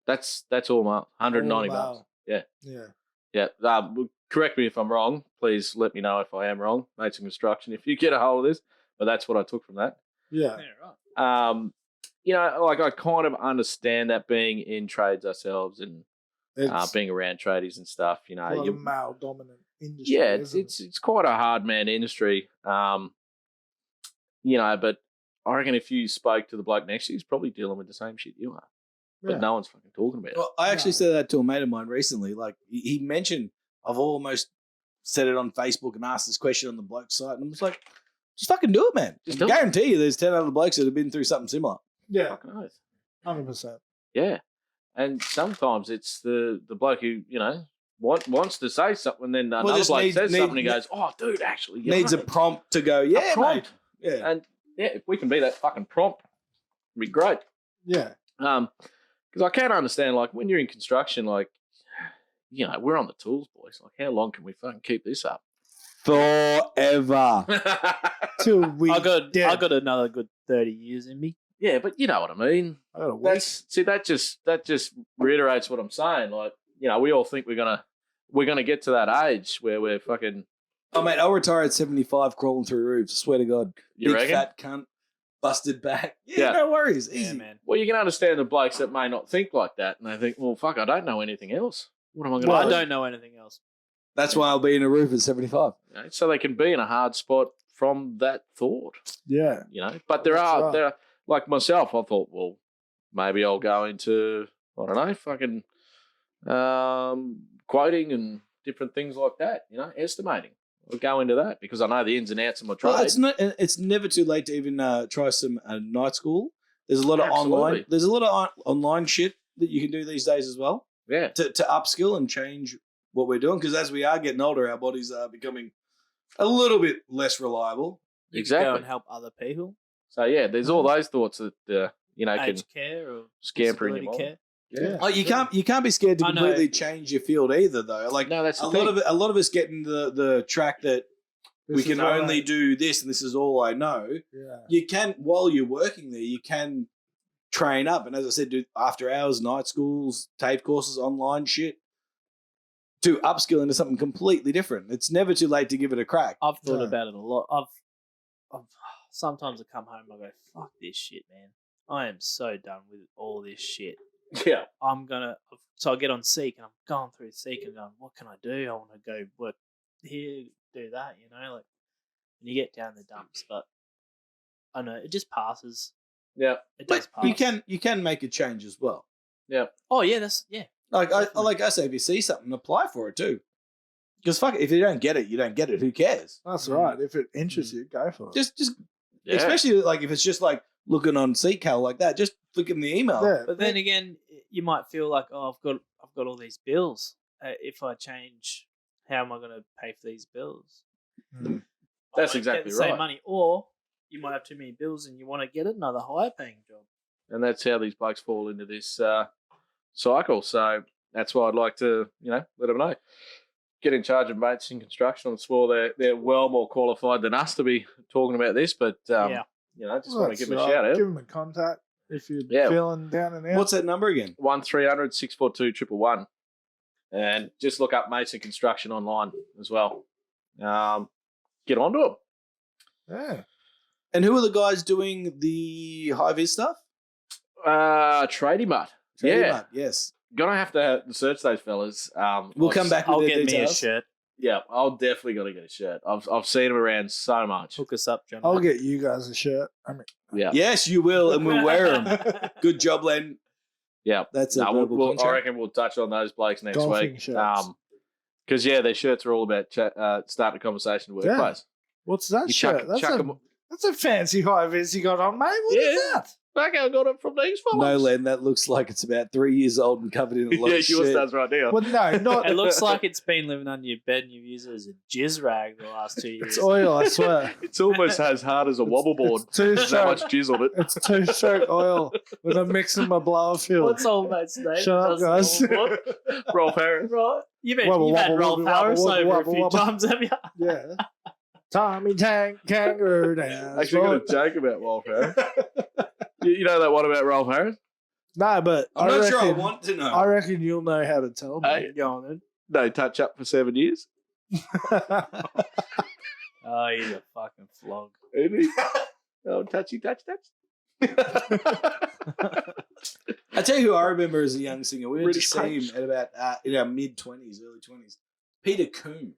That's all male. 190 All males. male. Yeah. Yeah. Yeah. Correct me if I'm wrong. Please let me know if I am wrong. Mates in construction, if you get a hold of this. But that's what I took from that. Yeah. Yeah, right. Like I kind of understand that being in trades ourselves and It's being around tradies and stuff. a lot of male dominant industry. Yeah, isn't it? it's quite a hard man industry. But I reckon if you spoke to the bloke next to you, he's probably dealing with the same shit you are. But Yeah. no one's fucking talking about it. Well, I actually said that to a mate of mine recently. Like he mentioned, I've almost said it on Facebook and asked this question on the bloke site, and I'm just like, just fucking do it, man. Just I do it. guarantee you, there's 10 other blokes that have been through something similar. Yeah. Fucking oath. 100%. Yeah. And sometimes it's the bloke who, wants to say something, and then another just bloke needs- says need- something and he goes, oh, dude, actually, you're Needs a right." prompt to go. Yeah, A prompt. mate. Yeah. And if we can be that fucking prompt, it'd be great. Yeah. Because I can't understand, like, when you're in construction, like, we're on the tools, boys. Like, how long can we fucking keep this up? Forever. Till we I got dead. another good 30 years in me. Yeah, but you know what I mean. I got a week. That just reiterates what I'm saying. Like, we all think we're gonna get to that age where we're fucking. Oh, mate, I'll retire at 75 crawling through roofs. I swear to God. You Big reckon? fat cunt. Busted back. Yeah, Yeah. no worries. Yeah, Easy. man. Well, you can understand the blokes that may not think like that, and they think, well, fuck, I don't know anything else. What am I going to Well, do? I don't know anything else. That's why I'll be in a roof at 75. So they can be in a hard spot from that thought, Yeah. But there That's are, right. there, like myself, I thought, well, maybe I'll go into, I don't know, fucking quoting and different things like that, estimating. I'll go into that because I know the ins and outs of my trade. Well, it's never too late to even try some night school. There's a lot of Absolutely. There's a lot of online shit that you can do these days as well Yeah. to upskill and change what we're doing. Because as we are getting older, our bodies are becoming a little bit less reliable. You can Exactly. go and help other people. So, yeah, there's all those thoughts that, can Aged care or scamper in your disability mind. care. Yeah. Oh, you can't be scared to I know. completely change your field either, though. Like No, that's the a thing. lot of us get in the track that we This can is all only I- do this and this is all I know. Yeah. You can, while you're working there, you can train up. And as I said, do after hours, night schools, tape courses, online shit to upskill into something completely different. It's never too late to give it a crack. I've thought No. about it a lot. I've sometimes I come home and I go, fuck this shit, man. I am so done with all this shit. Yeah. So I get on Seek and I'm going through Seek and going, what can I do? I want to go work here, do that, and you get down the dumps, but I know it just passes. Yeah. It does But pass. you can make a change as well. Yeah. Oh yeah, Like I say, if you see something, apply for it too. Because fuck it, if you don't get it, you don't get it. Who cares? That's right. If it interests you, go for it. Just Yeah. especially like if it's just like looking on SeatCal like that, just flick them the email. Yeah. But then again, you might feel like, oh, I've got all these bills. If I change, how am I going to pay for these bills? Mm. I That's won't exactly get the same right. money, or you might have too many bills and you want to get another higher paying job. And that's how these blokes fall into this cycle. So that's why I'd like to, let them know. Get in charge of mates in construction. I'm sure they're well more qualified than us to be talking about this, but Yeah. just want to give them a That's shout right. out. Give them a contact if you're Yeah. feeling down and out. What's that number again? 1300-642-111. And just look up mates in construction online as well. Get onto them. Yeah. And who are the guys doing the high vis stuff? Tradie Mutt. Tradie Yeah. Mutt, yes. Gonna have to search those fellas. We'll come back with I'll their get me a details. shirt. Yeah, I'll definitely gotta get a shirt. I've seen them around so much. Hook us up, John. I'll get you guys a shirt. I mean, Yeah, Yes, you will, and we'll wear them. Good job, Len. yeah. That's a No, verbal I contract. reckon we'll touch on those blokes next Golfing week. shirts. Because their shirts are all about starting a conversation in the workplace. what's that You shirt? chuck 'em- That's a fancy high vis you got on, mate. What is Yeah. that? Fuck, I got it from these fellas. No, Len, that looks like it's about 3 years old and covered in a lot Yeah, of yours shit. does right now. Well, no, not. It looks like it's been living under your bed and you've used it as a jizz rag the last 2 years. It's oil, I swear. It's almost as hard as a wobble board. It's two There's that much stroke. jizz on it. It's two stroke oil when I'm mixing my blower fuel. What's old mate's name? Shut up, guys. Rolf Harris. Right. You've had Wobble, Rolf wobble, Harris wobble, over wobble, a few wobble. times, have you? Yeah. Tommy Tank Kangaroo Dance. Actually, got a joke about Rolf Harris. You know that one about Rolf Harris? No, but I'm I not reckon, sure I want to know. I reckon you'll know how to tell me. Hey. Go on then. No touch up for 7 years. Oh, he's a fucking flog. Isn't he? Oh, touchy, touch. I tell you who I remember as a young singer. We went British to see punch. him at about in our mid-20s, early 20s. Peter Coombe.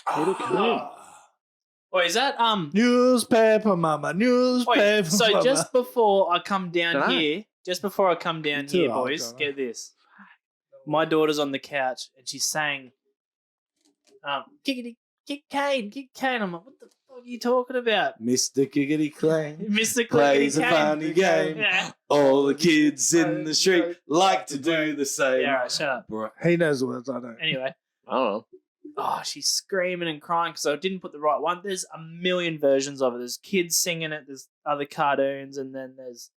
Oh, is that Newspaper mama, newspaper Wait, so mama. just before I come down Dunno. here, Too here, old, boys, John. get this. My daughter's on the couch and she's saying, kickity, kick Kane. I'm like, what the fuck are you talking about? Mr. Giggity Clay Mr. plays Clickety a Kane. funny game. Yeah. All the kids in the street like to do the same. Yeah, all right, shut up. Bro, He knows the words, I don't. Anyway, I don't know. oh, she's screaming and crying because I didn't put the right one. There's a million versions of it. There's kids singing it. There's other cartoons, and then there's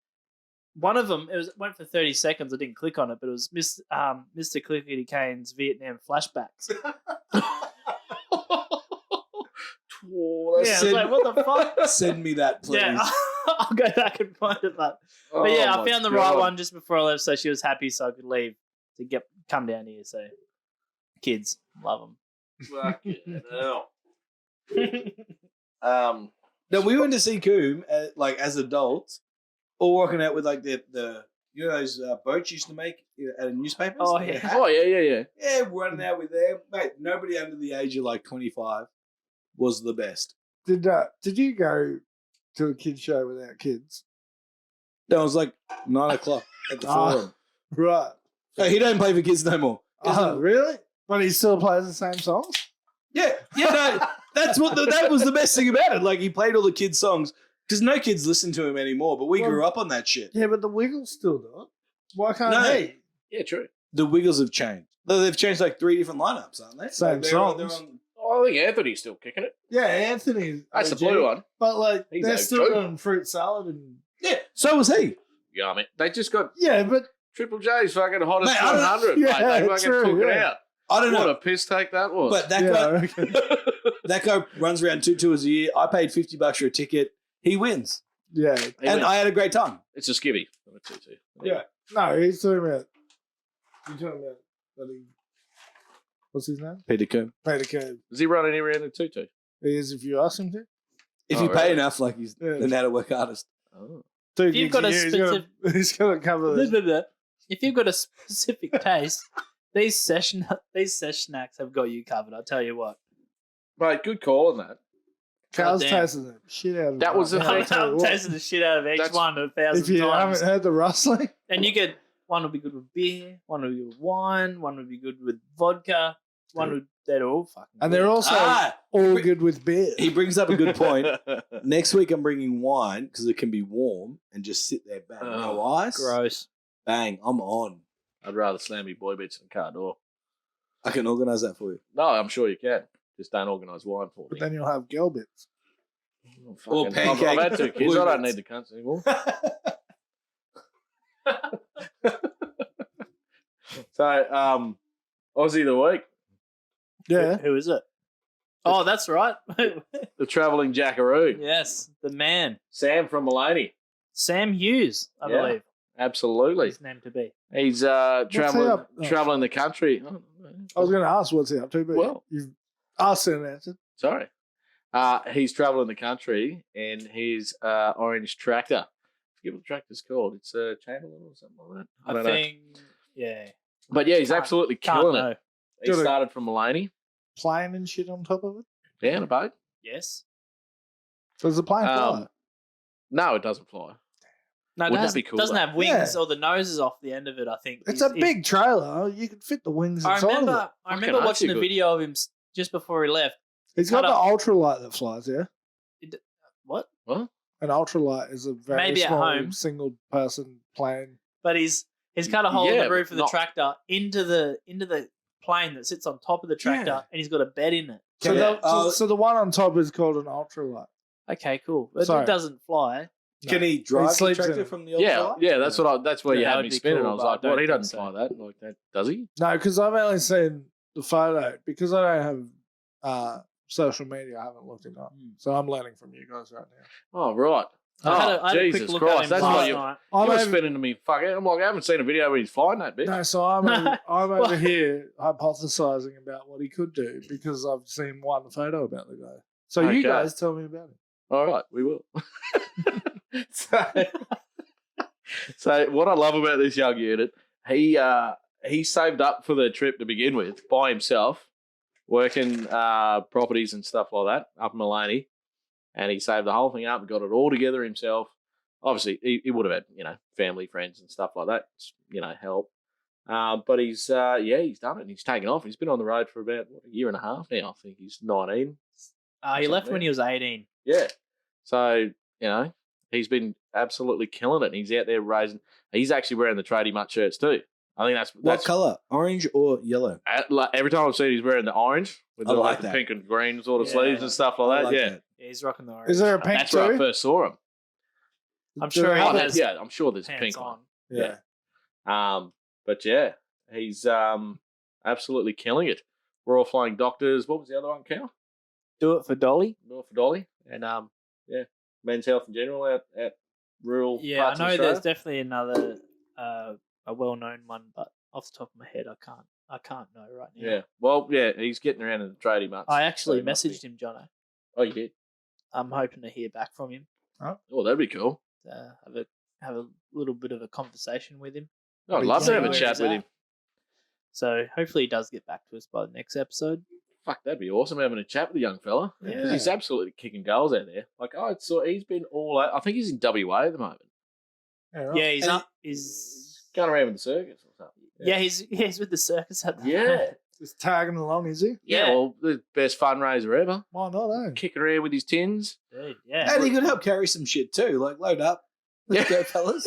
one of them. It went for 30 seconds. I didn't click on it, but it was Mr. Clickety Kane's Vietnam flashbacks. Yeah, I was like, what the fuck? Send me that, please. Yeah, I'll go back and find it. But yeah, I found the right one just before I left, so she was happy, so I could leave to come down here. So kids love them. Fucking hell. No, we went to see Coombe as adults, all walking out with like the those boats you used to make out of newspapers. Oh, Like a yeah. hat. Oh, yeah. Yeah, running out with them. Mate, nobody under the age of like 25 was the best. Did you go to a kids show without kids? That was like 9 o'clock at the Ah. forum. Right. Hey, he don't play for kids no more. Oh, really? But he still plays the same songs? Yeah, no, that's that was the best thing about it. Like he played all the kids' songs because no kids listen to him anymore. But we Well, grew up on that shit. Yeah, but the Wiggles still do it. Why can't No. he? Yeah, true. The Wiggles have changed. They've changed like 3 different lineups, aren't they? Same Like, they're on- songs. Oh, I think Anthony's still kicking it. Yeah, Anthony. That's the blue one. But like, He's they're a still joke. doing fruit salad and. Yeah, so was he. Yeah, mate. They just got Yeah, but Triple J's fucking hottest Mate, I don't- 100. yeah, mate. They fucking true, took it yeah. out. I don't What know, a piss take that was. but that yeah, I guy reckon. that guy runs around 2 tours a year. I paid $50 for a ticket. He wins, Yeah. He and went- I had a great time. it's a skivvy. Number 2-2. Yeah. No, he's talking about. You're talking about bloody. What's his name? Peter Coombe. Peter Cove. Is he running around in 2-2? He is if you ask him to. If Oh, you pay really? enough, like he's Yeah. an out of work artist. Oh. 2 If you've gigs got a year, he's got to cover this. If you've got a specific taste, these session snacks have got you covered. I'll tell you what. Mate, good call on that. Carl's Goddamn. tasting the shit out of That it. was the I'll thing. tell you I'm what. tasting the shit out of each That's- one 1,000 If you times. haven't heard the rustling, And you get one will be good with beer, one will be good with wine, one will be good with vodka, they're all fucking. and good. they're also all good with beer. He brings up a good point. Next week I'm bringing wine because it can be warm and just sit there, bang, no ice. gross. Bang, I'm on. I'd rather slam your boy bits in the car door. I can organise that for you. No, I'm sure you can. Just don't organise wine for But me. then you'll have girl bits. Oh, Or fucking- I've pancake had 2 kids. I don't bluebirds. need the cunts anymore. So, Aussie of the week, Yeah. Who is it? Oh, that's right. the travelling jackaroo, Yes, the man. Sam from Maloney. Sam Hughes, I Yeah. believe. Absolutely. His name to be. He's he up? Oh. traveling the country. I was going to ask what's he up to, but Well- you've asked and answered. Sorry. He's traveling the country in his orange tractor. I forget what the tractor's called. It's a Chamberlain or something like that. I don't know. think, yeah. But yeah, he's absolutely killing know. it. He Good. started from Mulaney. Plane and shit on top of it. Yeah, in a boat. Yes. Does the plane fly? No, it doesn't fly. No, it Wouldn't that doesn't, be cool, doesn't though? have wings Yeah. or the nose is off the end of it, I think. It's a big trailer. You can fit the wings inside of it. I Fucking remember hell, watching you a good. video of him just before he left. He's got cut the up- ultralight that flies, yeah? What? What? An ultralight is a very Maybe at small home. single person plane. But he's cut a hole in Yeah, the roof but of the not- tractor into the plane that sits on top of the tractor, Yeah. and he's got a bed in it. So, Yeah. so the one on top is called an ultralight. Okay, cool. But Sorry. it doesn't fly. Can he drive the sleeps in tractor it. from the old Yeah, flight? yeah, that's where you That had would me be spinning. cool, I was but I like, well, don't he think doesn't so. fly that like that, does he? No, because I've only seen the photo. Because I don't have social media, I haven't looked it up. So I'm learning from you guys right now. Oh, right. I had a quick Jesus look at Christ. him That's last why night. you were I'm spinning to me. Fuck it. I'm like, I haven't seen a video where he's flying that bit. No, so I'm over here hypothesizing about what he could do because I've seen one photo about the guy. So Okay. you guys tell me about it. All right, we will. so what I love about this young unit, he saved up for the trip to begin with by himself, working properties and stuff like that up in Mulaney, and he saved the whole thing up and got it all together himself. Obviously, he would have had family, friends, and stuff like that, help. But he's done it. And he's taken off. He's been on the road for about a year and a half now. I think he's 19. He left when he was 18. Yeah. So, he's been absolutely killing it. And he's out there raising. He's actually wearing the Tradie Mutt shirts too. I think that's What colour? Orange or yellow? like, every time I've seen he's wearing the orange with I the, like the that. pink and green sort of Yeah. sleeves and stuff like I that. like yeah. that. Yeah, he's rocking the orange. Is there a pink That's where I too? first saw him. I'm Do sure they he have it? has Yeah, I'm sure there's a pants pink on. one. Yeah. But yeah, he's absolutely killing it. We're all flying doctors. What was the other one, Cal? Do it for Dolly. North for Dolly. And men's health in general out rural Yeah, I parts of know Australia. there's definitely another a well-known one, but off the top of my head, I can't know right now. Yeah. Well, yeah, he's getting around in the tradie mutts. I actually so he must messaged be. him, Jono. Oh, you did? I'm hoping to hear back from him. Oh, that'd be cool. Have a little bit of a conversation with him. I'd love to have a where chat he's with at. him. So hopefully he does get back to us by the next episode. Fuck, that'd be awesome having a chat with the young fella. Yeah. 'Cause he's absolutely kicking goals out there. Like, he's been all out. I think he's in WA at the moment. Right. Yeah, he's And up. He's Going around with the circus or something. yeah, he's with the circus at the Yeah. moment. Just tagging along, is he? Yeah, Yeah. well, the best fundraiser ever. Why not, eh? Kicking around with his tins. Dude, yeah. And he could help carry some shit too. Like, load up. Let's Yeah. go, fellas.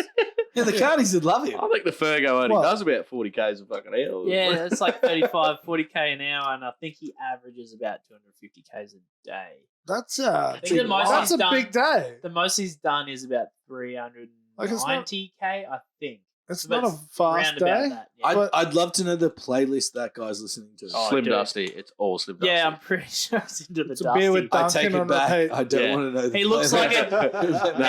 Yeah, the carnies would love him. I think the Fergo only What? does about 40 Ks a fucking hour. Yeah, it's like 35, 40k an hour, and I think he averages about 250 k's a day. That's I think the most that's he's a done, big day. The most he's done is about 390k, I think. It's But not a it's fast round about day. that, yeah. But- I'd love to know the playlist that guy's listening to. Oh, Slim dude. Dusty. It's all Slim Dusty. Yeah, I'm pretty sure it's into the It's a Dusty. beer with I Dunkin' take on it back. repeat. I don't Yeah. want to know. He looks like it. No,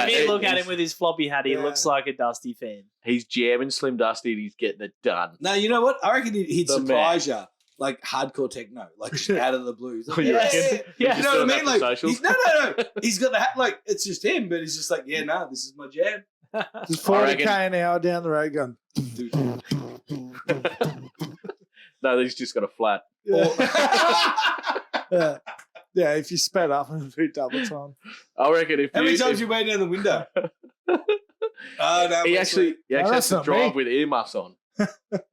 If you look at it- him with his floppy hat, he Yeah. looks like a Dusty fan. He's jamming Slim Dusty and he's getting it done. No, you know what? I reckon he'd The surprise you. Like hardcore techno, like out of the blues. Like, You yeah, reckon? yeah, Yeah. you know what I Just mean? doing that Like, for socials? no. He's got the hat. Like, it's just him, but he's just like, yeah, no, this is my jam. Just I 40k reckon- an hour down the road going. No, he's just got a flat. Yeah. Yeah, if you sped up and do double time. I reckon if How many times if- you wait down the window? Oh no, he my actually sweet. has that's to not drive me. with earmuffs on.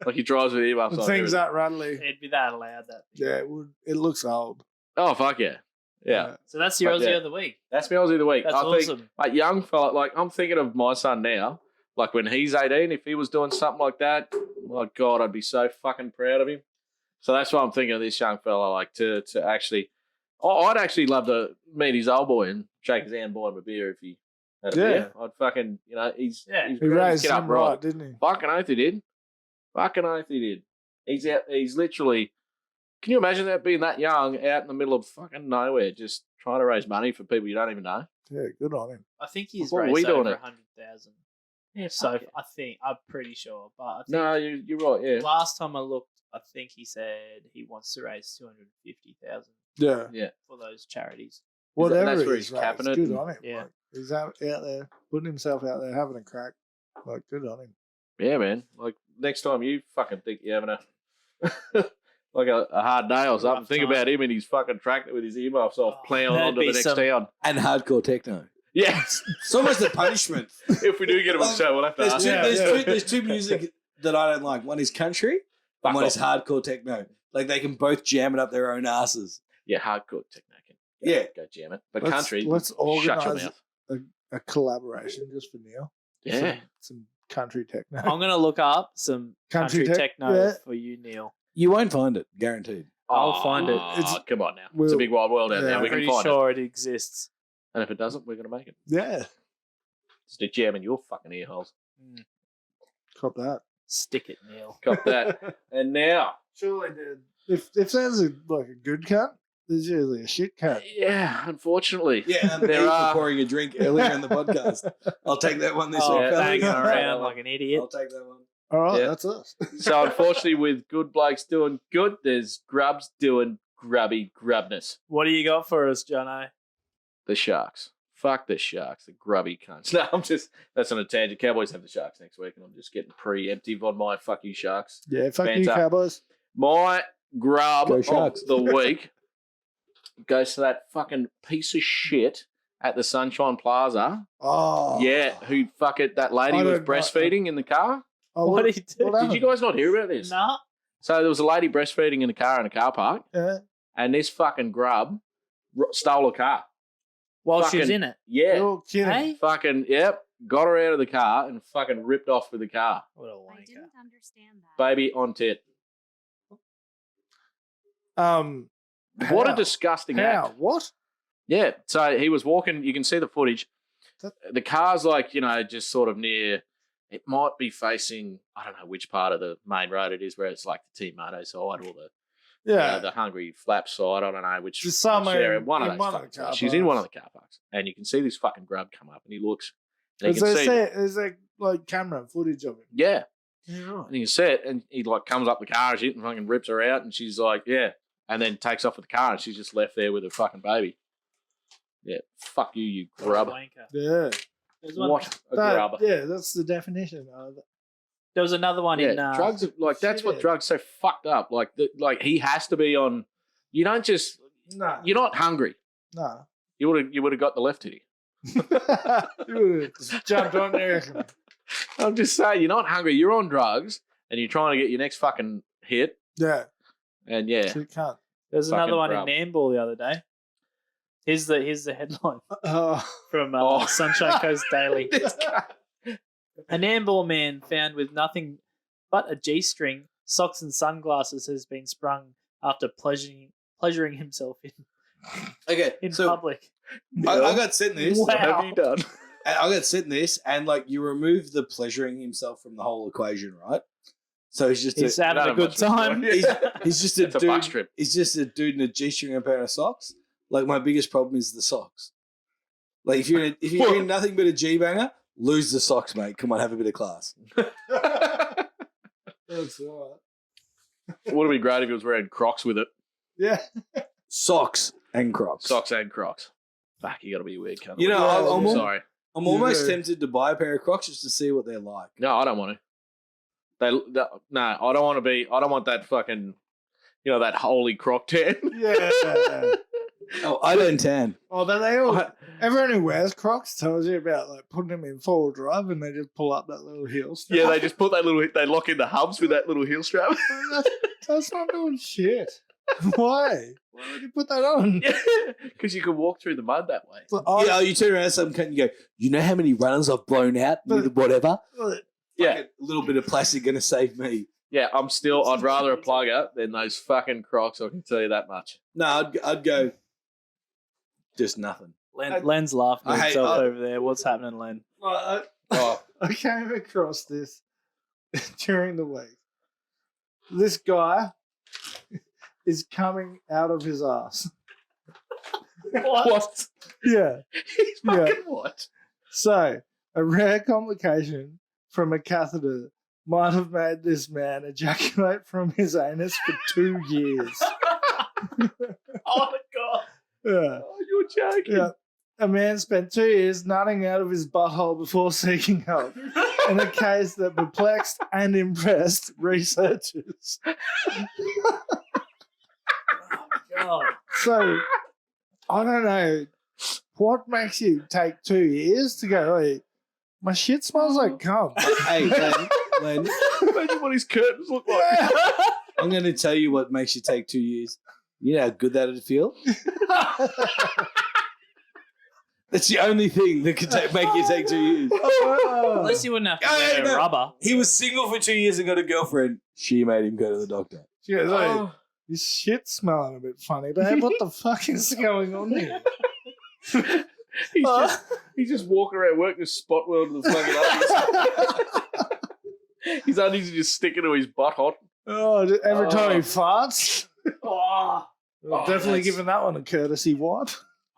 Like he drives with earmuffs The on. thing's dude. that rattly. It'd be that loud. That thing. Yeah, it would. It looks old. Oh fuck yeah. Yeah. So that's your But Aussie yeah. of the week. That's my Aussie of the week. That's I awesome. think like young fella, like I'm thinking of my son now. Like when he's 18, if he was doing something like that, my God, I'd be so fucking proud of him. So that's why I'm thinking of this young fella, like to actually, I'd actually love to meet his old boy and shake his hand and buy him a beer if he had a Yeah. beer. I'd fucking, he's Yeah. he's He grown his raised kid up him right, didn't he? Fucking oath he did. Fucking oath he did. He's literally, can you imagine that being that young out in the middle of fucking nowhere, just trying to raise money for people you don't even know? Yeah, good on him. I think he's What were we raised doing over it? 100,000. Yeah, So I'm pretty sure. But I think No, you're right, yeah. last time I looked, I think he said he wants to raise 250,000 Yeah. for the those charities. Whatever that's where it he's is, right, capping it's it good and- on him. Yeah. Like, he's out there, putting himself out there, having a crack. Like, good on him. Yeah, man. Like next time you fucking think you're having like a hard day or something, Rough think time. about him in his fucking tractor with his earmuffs off, playing that'd on to be the next some- town. And hardcore techno. Yeah. It's almost a punishment. If we do get him on the show, we'll have to There's ask two, him. there's two music that I don't like. One is country, Fuck and one off. is hardcore techno. Like they can both jam it up their own asses. Yeah, hardcore techno can Yeah. go jam it. But Let's- country, let's shut your organise mouth. a collaboration just for Neil. Yeah. Some country techno. I'm gonna look up some country techno yeah. for you, Neil. You won't find it, guaranteed. I'll find it. Oh, come on now. It's We'll- a big wide world out yeah, there. I'm We can pretty find it. sure it exists. And if it doesn't, we're going to make it. Yeah, Just a jam in your fucking ear holes. cop that. Stick it, Neil. Cop that. And now, Surely, dude. If there's a good cunt, there's usually a shit cunt. yeah, unfortunately. Yeah, and There there are- pouring a drink earlier in the podcast. I'll take that one this Oh, week, banging fellas. around like an idiot. I'll take that one. All right, Yeah. that's us. So unfortunately, with good blokes doing good, there's grubs doing grubby grubness. What do you got for us, Jono? The Sharks. Fuck the Sharks, the grubby cunts. No, that's on a tangent. Cowboys have the Sharks next week, and I'm just getting preemptive on my fuck you Sharks. Yeah, fuck you, Banter. Cowboys. My grub Go of Sharks. the week goes to that fucking piece of shit at the Sunshine Plaza. Oh, Yeah, who fuck it, that lady I was don't know. breastfeeding in the car. Oh, What did he do? what Did you happened? guys not hear about this? Nah. So there was a lady breastfeeding in a car park, Yeah. and this fucking grub stole a car. While she was Fucking- in it. Yeah, You're kidding. Hey? fucking, yep. Got her out of the car and fucking ripped off with the car. What a I wanker. didn't understand that. Baby on tit. What a How? disgusting How? act. What? Yeah, so he was walking, you can see the footage. That- The car's like, just sort of near, it might be facing, I don't know which part of the main road it is, where it's like the tomato side or Yeah. the Hungry Flap side, I don't know which. Just somewhere area, in one of one those of the fucking car spots. She's in one of parks. the car parks. And you can see this fucking grub come up and he looks. And Is you can see, there like camera footage of him? yeah. Yeah, right. And you can see it, and he like comes up the car and shit and fucking rips her out, and she's like, yeah. And then takes off with the car, and she's just left there with her fucking baby. Yeah, fuck you, you What a grub. wanker. Yeah. There's one, What a grub. Yeah, that's the definition of it. there was another one Yeah, in drugs are- like that's what shit. drugs so fucked up. Like like he has to be on. You don't just. No. You're not hungry. No. You would have got the left titty. You would've just jumped on there. I'm just saying, you're not hungry. You're on drugs, and you're trying to get your next fucking hit. Yeah. And yeah, She can't. There's fucking another one grub. in Nambour the other day. Here's the headline Oh. from Oh. Sunshine Coast Daily. This guy. A Nambour man found with nothing but a G-string, socks and sunglasses has been sprung after pleasuring himself Okay, in so public. I got sent this. Wow. What have you done? And I got sent this, and like you remove the pleasuring himself from the whole equation, right? So he's just He's a, having a None good of us time. he's just a It's a dude. buck strip. He's just a dude in a G-string and a pair of socks. Like my biggest problem is the socks. Like if you're in nothing but a G-banger, lose the socks, mate. Come on, have a bit of class. That's all Would it be great if he was wearing Crocs with it? right. Yeah. Socks and Crocs. Socks and Crocs. Fuck, you got to be a weird cunt. You know, Yeah, I'm, yeah. sorry. I'm almost Yeah. tempted to buy a pair of Crocs just to see what they're like. No, I don't want to. No, I don't want to be. I don't want that fucking, that holy Croc tan. Yeah. Oh, I don't tan. Oh, but they all. Everyone who wears Crocs tells you about like putting them in four-wheel drive and they just pull up that little heel strap. Yeah, they just put they lock in the hubs with that little heel strap. That's not doing shit. Why? Why would you put that on? Because you can walk through the mud that way. Oh, Yeah, you turn around some cunt and you go, you know how many runners I've blown out with whatever? Yeah. Fucking a little bit of plastic going to save me. Yeah, I'd rather a plugger than those fucking Crocs, I can tell you that much. No, I'd go just nothing. Len's laughing I at hate- himself I- over there. What's happening, Len? Oh, I came across this during the week. This guy is coming out of his ass. what? Yeah. He's Yeah. fucking what? So, a rare complication from a catheter might have made this man ejaculate from his anus for 2 years. Oh my god! Yeah. Oh, you're joking. Yeah. A man spent 2 years nutting out of his butthole before seeking help in a case that perplexed and impressed researchers. God. So, I don't know. What makes you take 2 years to go, hey, my shit smells like cum? Hey, Len, Imagine what his curtains look like. I'm going to tell you what makes you take 2 years. You know how good that'd feel? That's the only thing that could make you take 2 years. At least you wouldn't have to wear no. rubber. He was single for 2 years and got a girlfriend. She made him go to the doctor. She goes, hey, Oh. your shit's smelling a bit funny, babe. What the fuck is going on here? He's just walking around work, just spot welding the fucking onions. His onions are just sticking to his butt hot. Oh, every time he farts. Oh, Definitely that's- giving that one a courtesy wipe.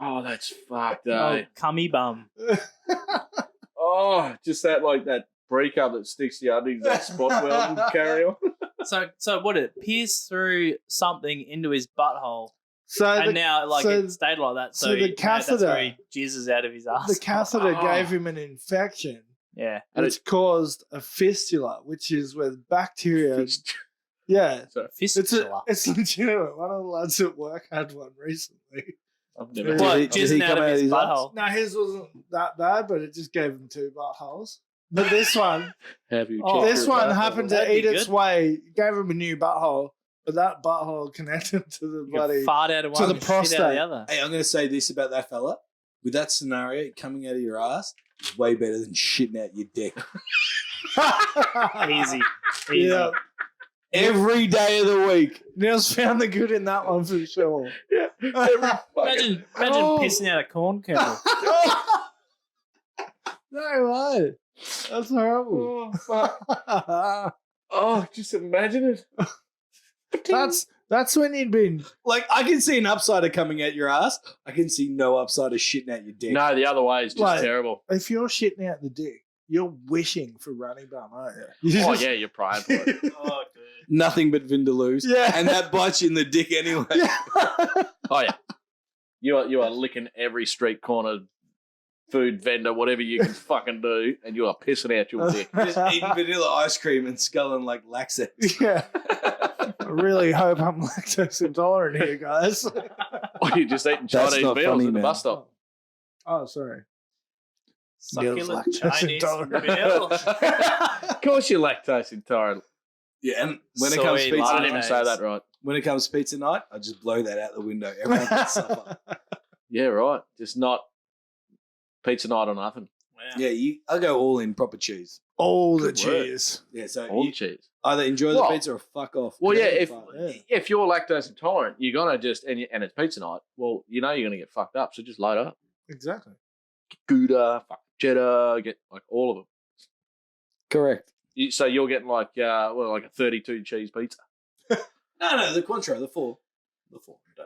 Oh, that's fucked, oh, eh? cummy bum. Oh, just that breakup that sticks to your onions, that spot welding carry on. So what? It pierced through something into his butthole, So and now so- it stayed like that. So, so the that's where catheter- he jizzes out of his ass. the catheter Oh. gave him an infection, Yeah. And which caused a fistula, which is where bacteria. Yeah, Fistula. it's legitimate. One of the lads at work had one recently. I've never Did What? he- did he Jizzing out come of out his of his ass? butthole. No, his wasn't that bad, but it just gave him 2 buttholes. But this one, Have you Oh, checked this your one butthole? happened to That'd be eat its good. way. Gave him a new butthole, but that butthole connected to the You can bloody. fart out of to one the and shit out of prostate. the other. Hey, I'm going to say this about that fella. With that scenario, coming out of your ass is way better than shitting out your dick. Easy. Yeah, Every day of the week. Neil's found the good in that one for sure. Yeah. Every fucking- Imagine Oh. pissing out a corn kernel. No way. That's horrible. Oh, fuck. Oh, just imagine it. that's when you'd been. Like, I can see an upsider coming out your ass. I can see no upsider shitting out your dick. No, the other way is just Like- terrible. If you're shitting out the dick, you're wishing for running bum, aren't you? Oh, yeah, you're praying for it. Oh, dude. Nothing but Vindaloos. Yeah. And that bites you in the dick anyway. Yeah. Oh, yeah. You are licking every street corner food vendor, whatever you can fucking do, and you are pissing out your dick. Just eating vanilla ice cream and sculling like laxative. Yeah. I really hope I'm lactose intolerant here, guys. Or you're just eating That's Chinese not meals funny, at the man. bus stop. Oh, sorry. Succulent lactose Chinese intolerant. meal. Of course you're lactose intolerant. Yeah, and when it Soy comes pizza I latte. didn't even say that right. when it comes pizza night, I just blow that out the window. Everyone can suffer. Yeah, right. Just not pizza night or nothing. Wow. Yeah, I go all in proper cheese. All the Good word. cheese. Yeah, so All you the cheese. either enjoy the Well- pizza or fuck off. Well, yeah, Yeah. if you're lactose intolerant, you're gonna just and it's pizza night. Well, you know you're gonna get fucked up, so just load up. Exactly. Get Gouda, fuck cheddar, get like all of them. Correct. So you're getting like like a 32 cheese pizza. No, the Cointreau, the four.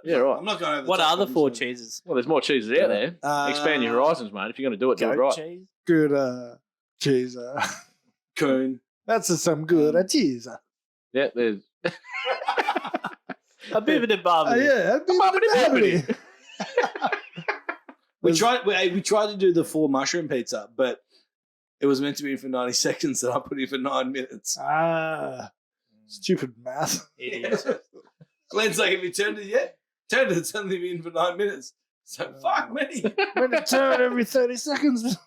Yeah, right. I'm not going over the What top, are the I'm 4 just- cheeses? Well, there's more cheeses out there. Expand your horizons, mate. If you're going to do it, do it Goat right. cheese? Good cheese. Coon. That's some good cheese. Yeah, there's. A bit of a barbecue. Yeah, Bibbidi-bobbidi. We tried to do the 4 mushroom pizza, but it was meant to be for 90 seconds, and I put it for 9 minutes. Stupid math. Idiot. Glenn's like, have you turned it yet? Turned it, it's only been for 9 minutes. So fuck me. When it turn every 30 seconds.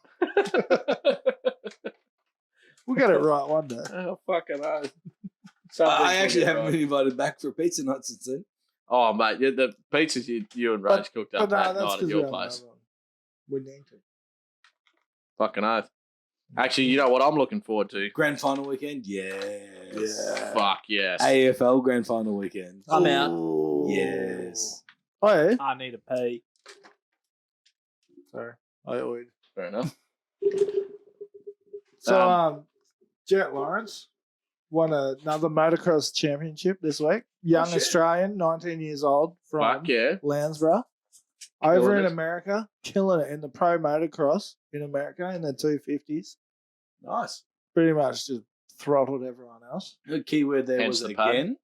We'll get it right one day. Oh, fucking hell. I actually haven't been invited back for a pizza night since then. Oh, mate, yeah, the pizzas you and Rage cooked up But no, that that's night at because your place. we need to. Fucking oath. Actually, you know what I'm looking forward to? Grand final weekend? Yes. Yeah. Fuck yes. AFL grand final weekend. I'm out. Ooh. Yes. Oh, yeah? I need a pee. Sorry. I would. Fair enough. So, Jet Lawrence won another motocross championship this week. Young shit. Australian, 19 years old, from Fuck yeah. Lansborough. Over Killing in it. America, killing it in the pro motocross in America in the 250s. Nice. Pretty much just throttled everyone else. The key word there Hence was the pun. again.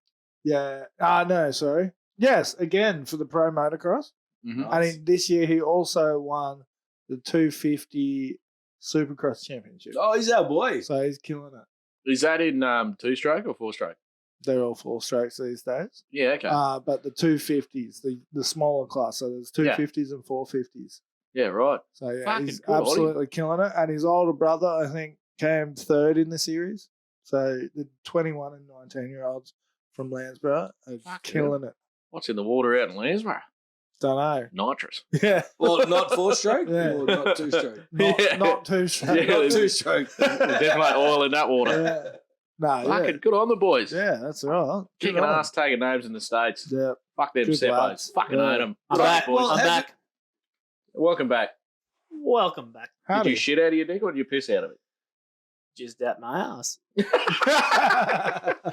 Yeah. No, sorry. Yes, again for the pro motocross. And this year he also won the 250 Supercross Championship. Oh, he's our boy. So he's killing it. Is that in 2-stroke or 4-stroke? They're all 4 strokes these days. Yeah, okay. But the 250s, the smaller class. So there's 250s and 450s. Yeah, right. So yeah, Fucking he's good on him. absolutely killing it. And his older brother, I think, came third in the series. So the 21 and 19-year-olds from Landsborough are killing it. What's in the water out in Landsborough? Don't know. Nitrous. Yeah. Well, not 4-stroke Yeah. or not 2-stroke. Not too straight. Yeah, Not 2-stroke. There's definitely oil in that water. Yeah. No, Fucking good on the boys. yeah, that's all right. Good Kicking on 'em. ass, taking names in the States. Yeah. Fuck them Good seppos. lads. Fucking Yeah. hate them. I'm back. Boys. I'm back. Welcome back. Welcome back. Did Howdy. you shit out of your dick or did you piss out of it? Jizzed out my ass.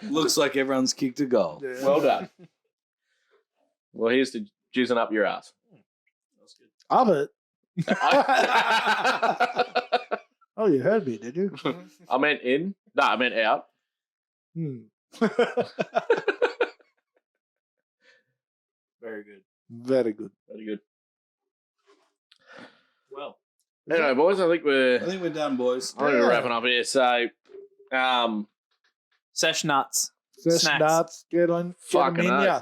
Looks like everyone's kicked a goal. Yeah. Well done. Well, here's to jizzing up your ass. That's good. Of it. Oh, you heard me, did you? I meant in. No, I meant out. Hmm. Very good. Very good. Very good. Well, Anyway, boys, I think I think we're done, boys. I'm gonna wrapping up here. So, sesh nuts. Fresh Snacks. nuts. Get them Fucking in oath. ya.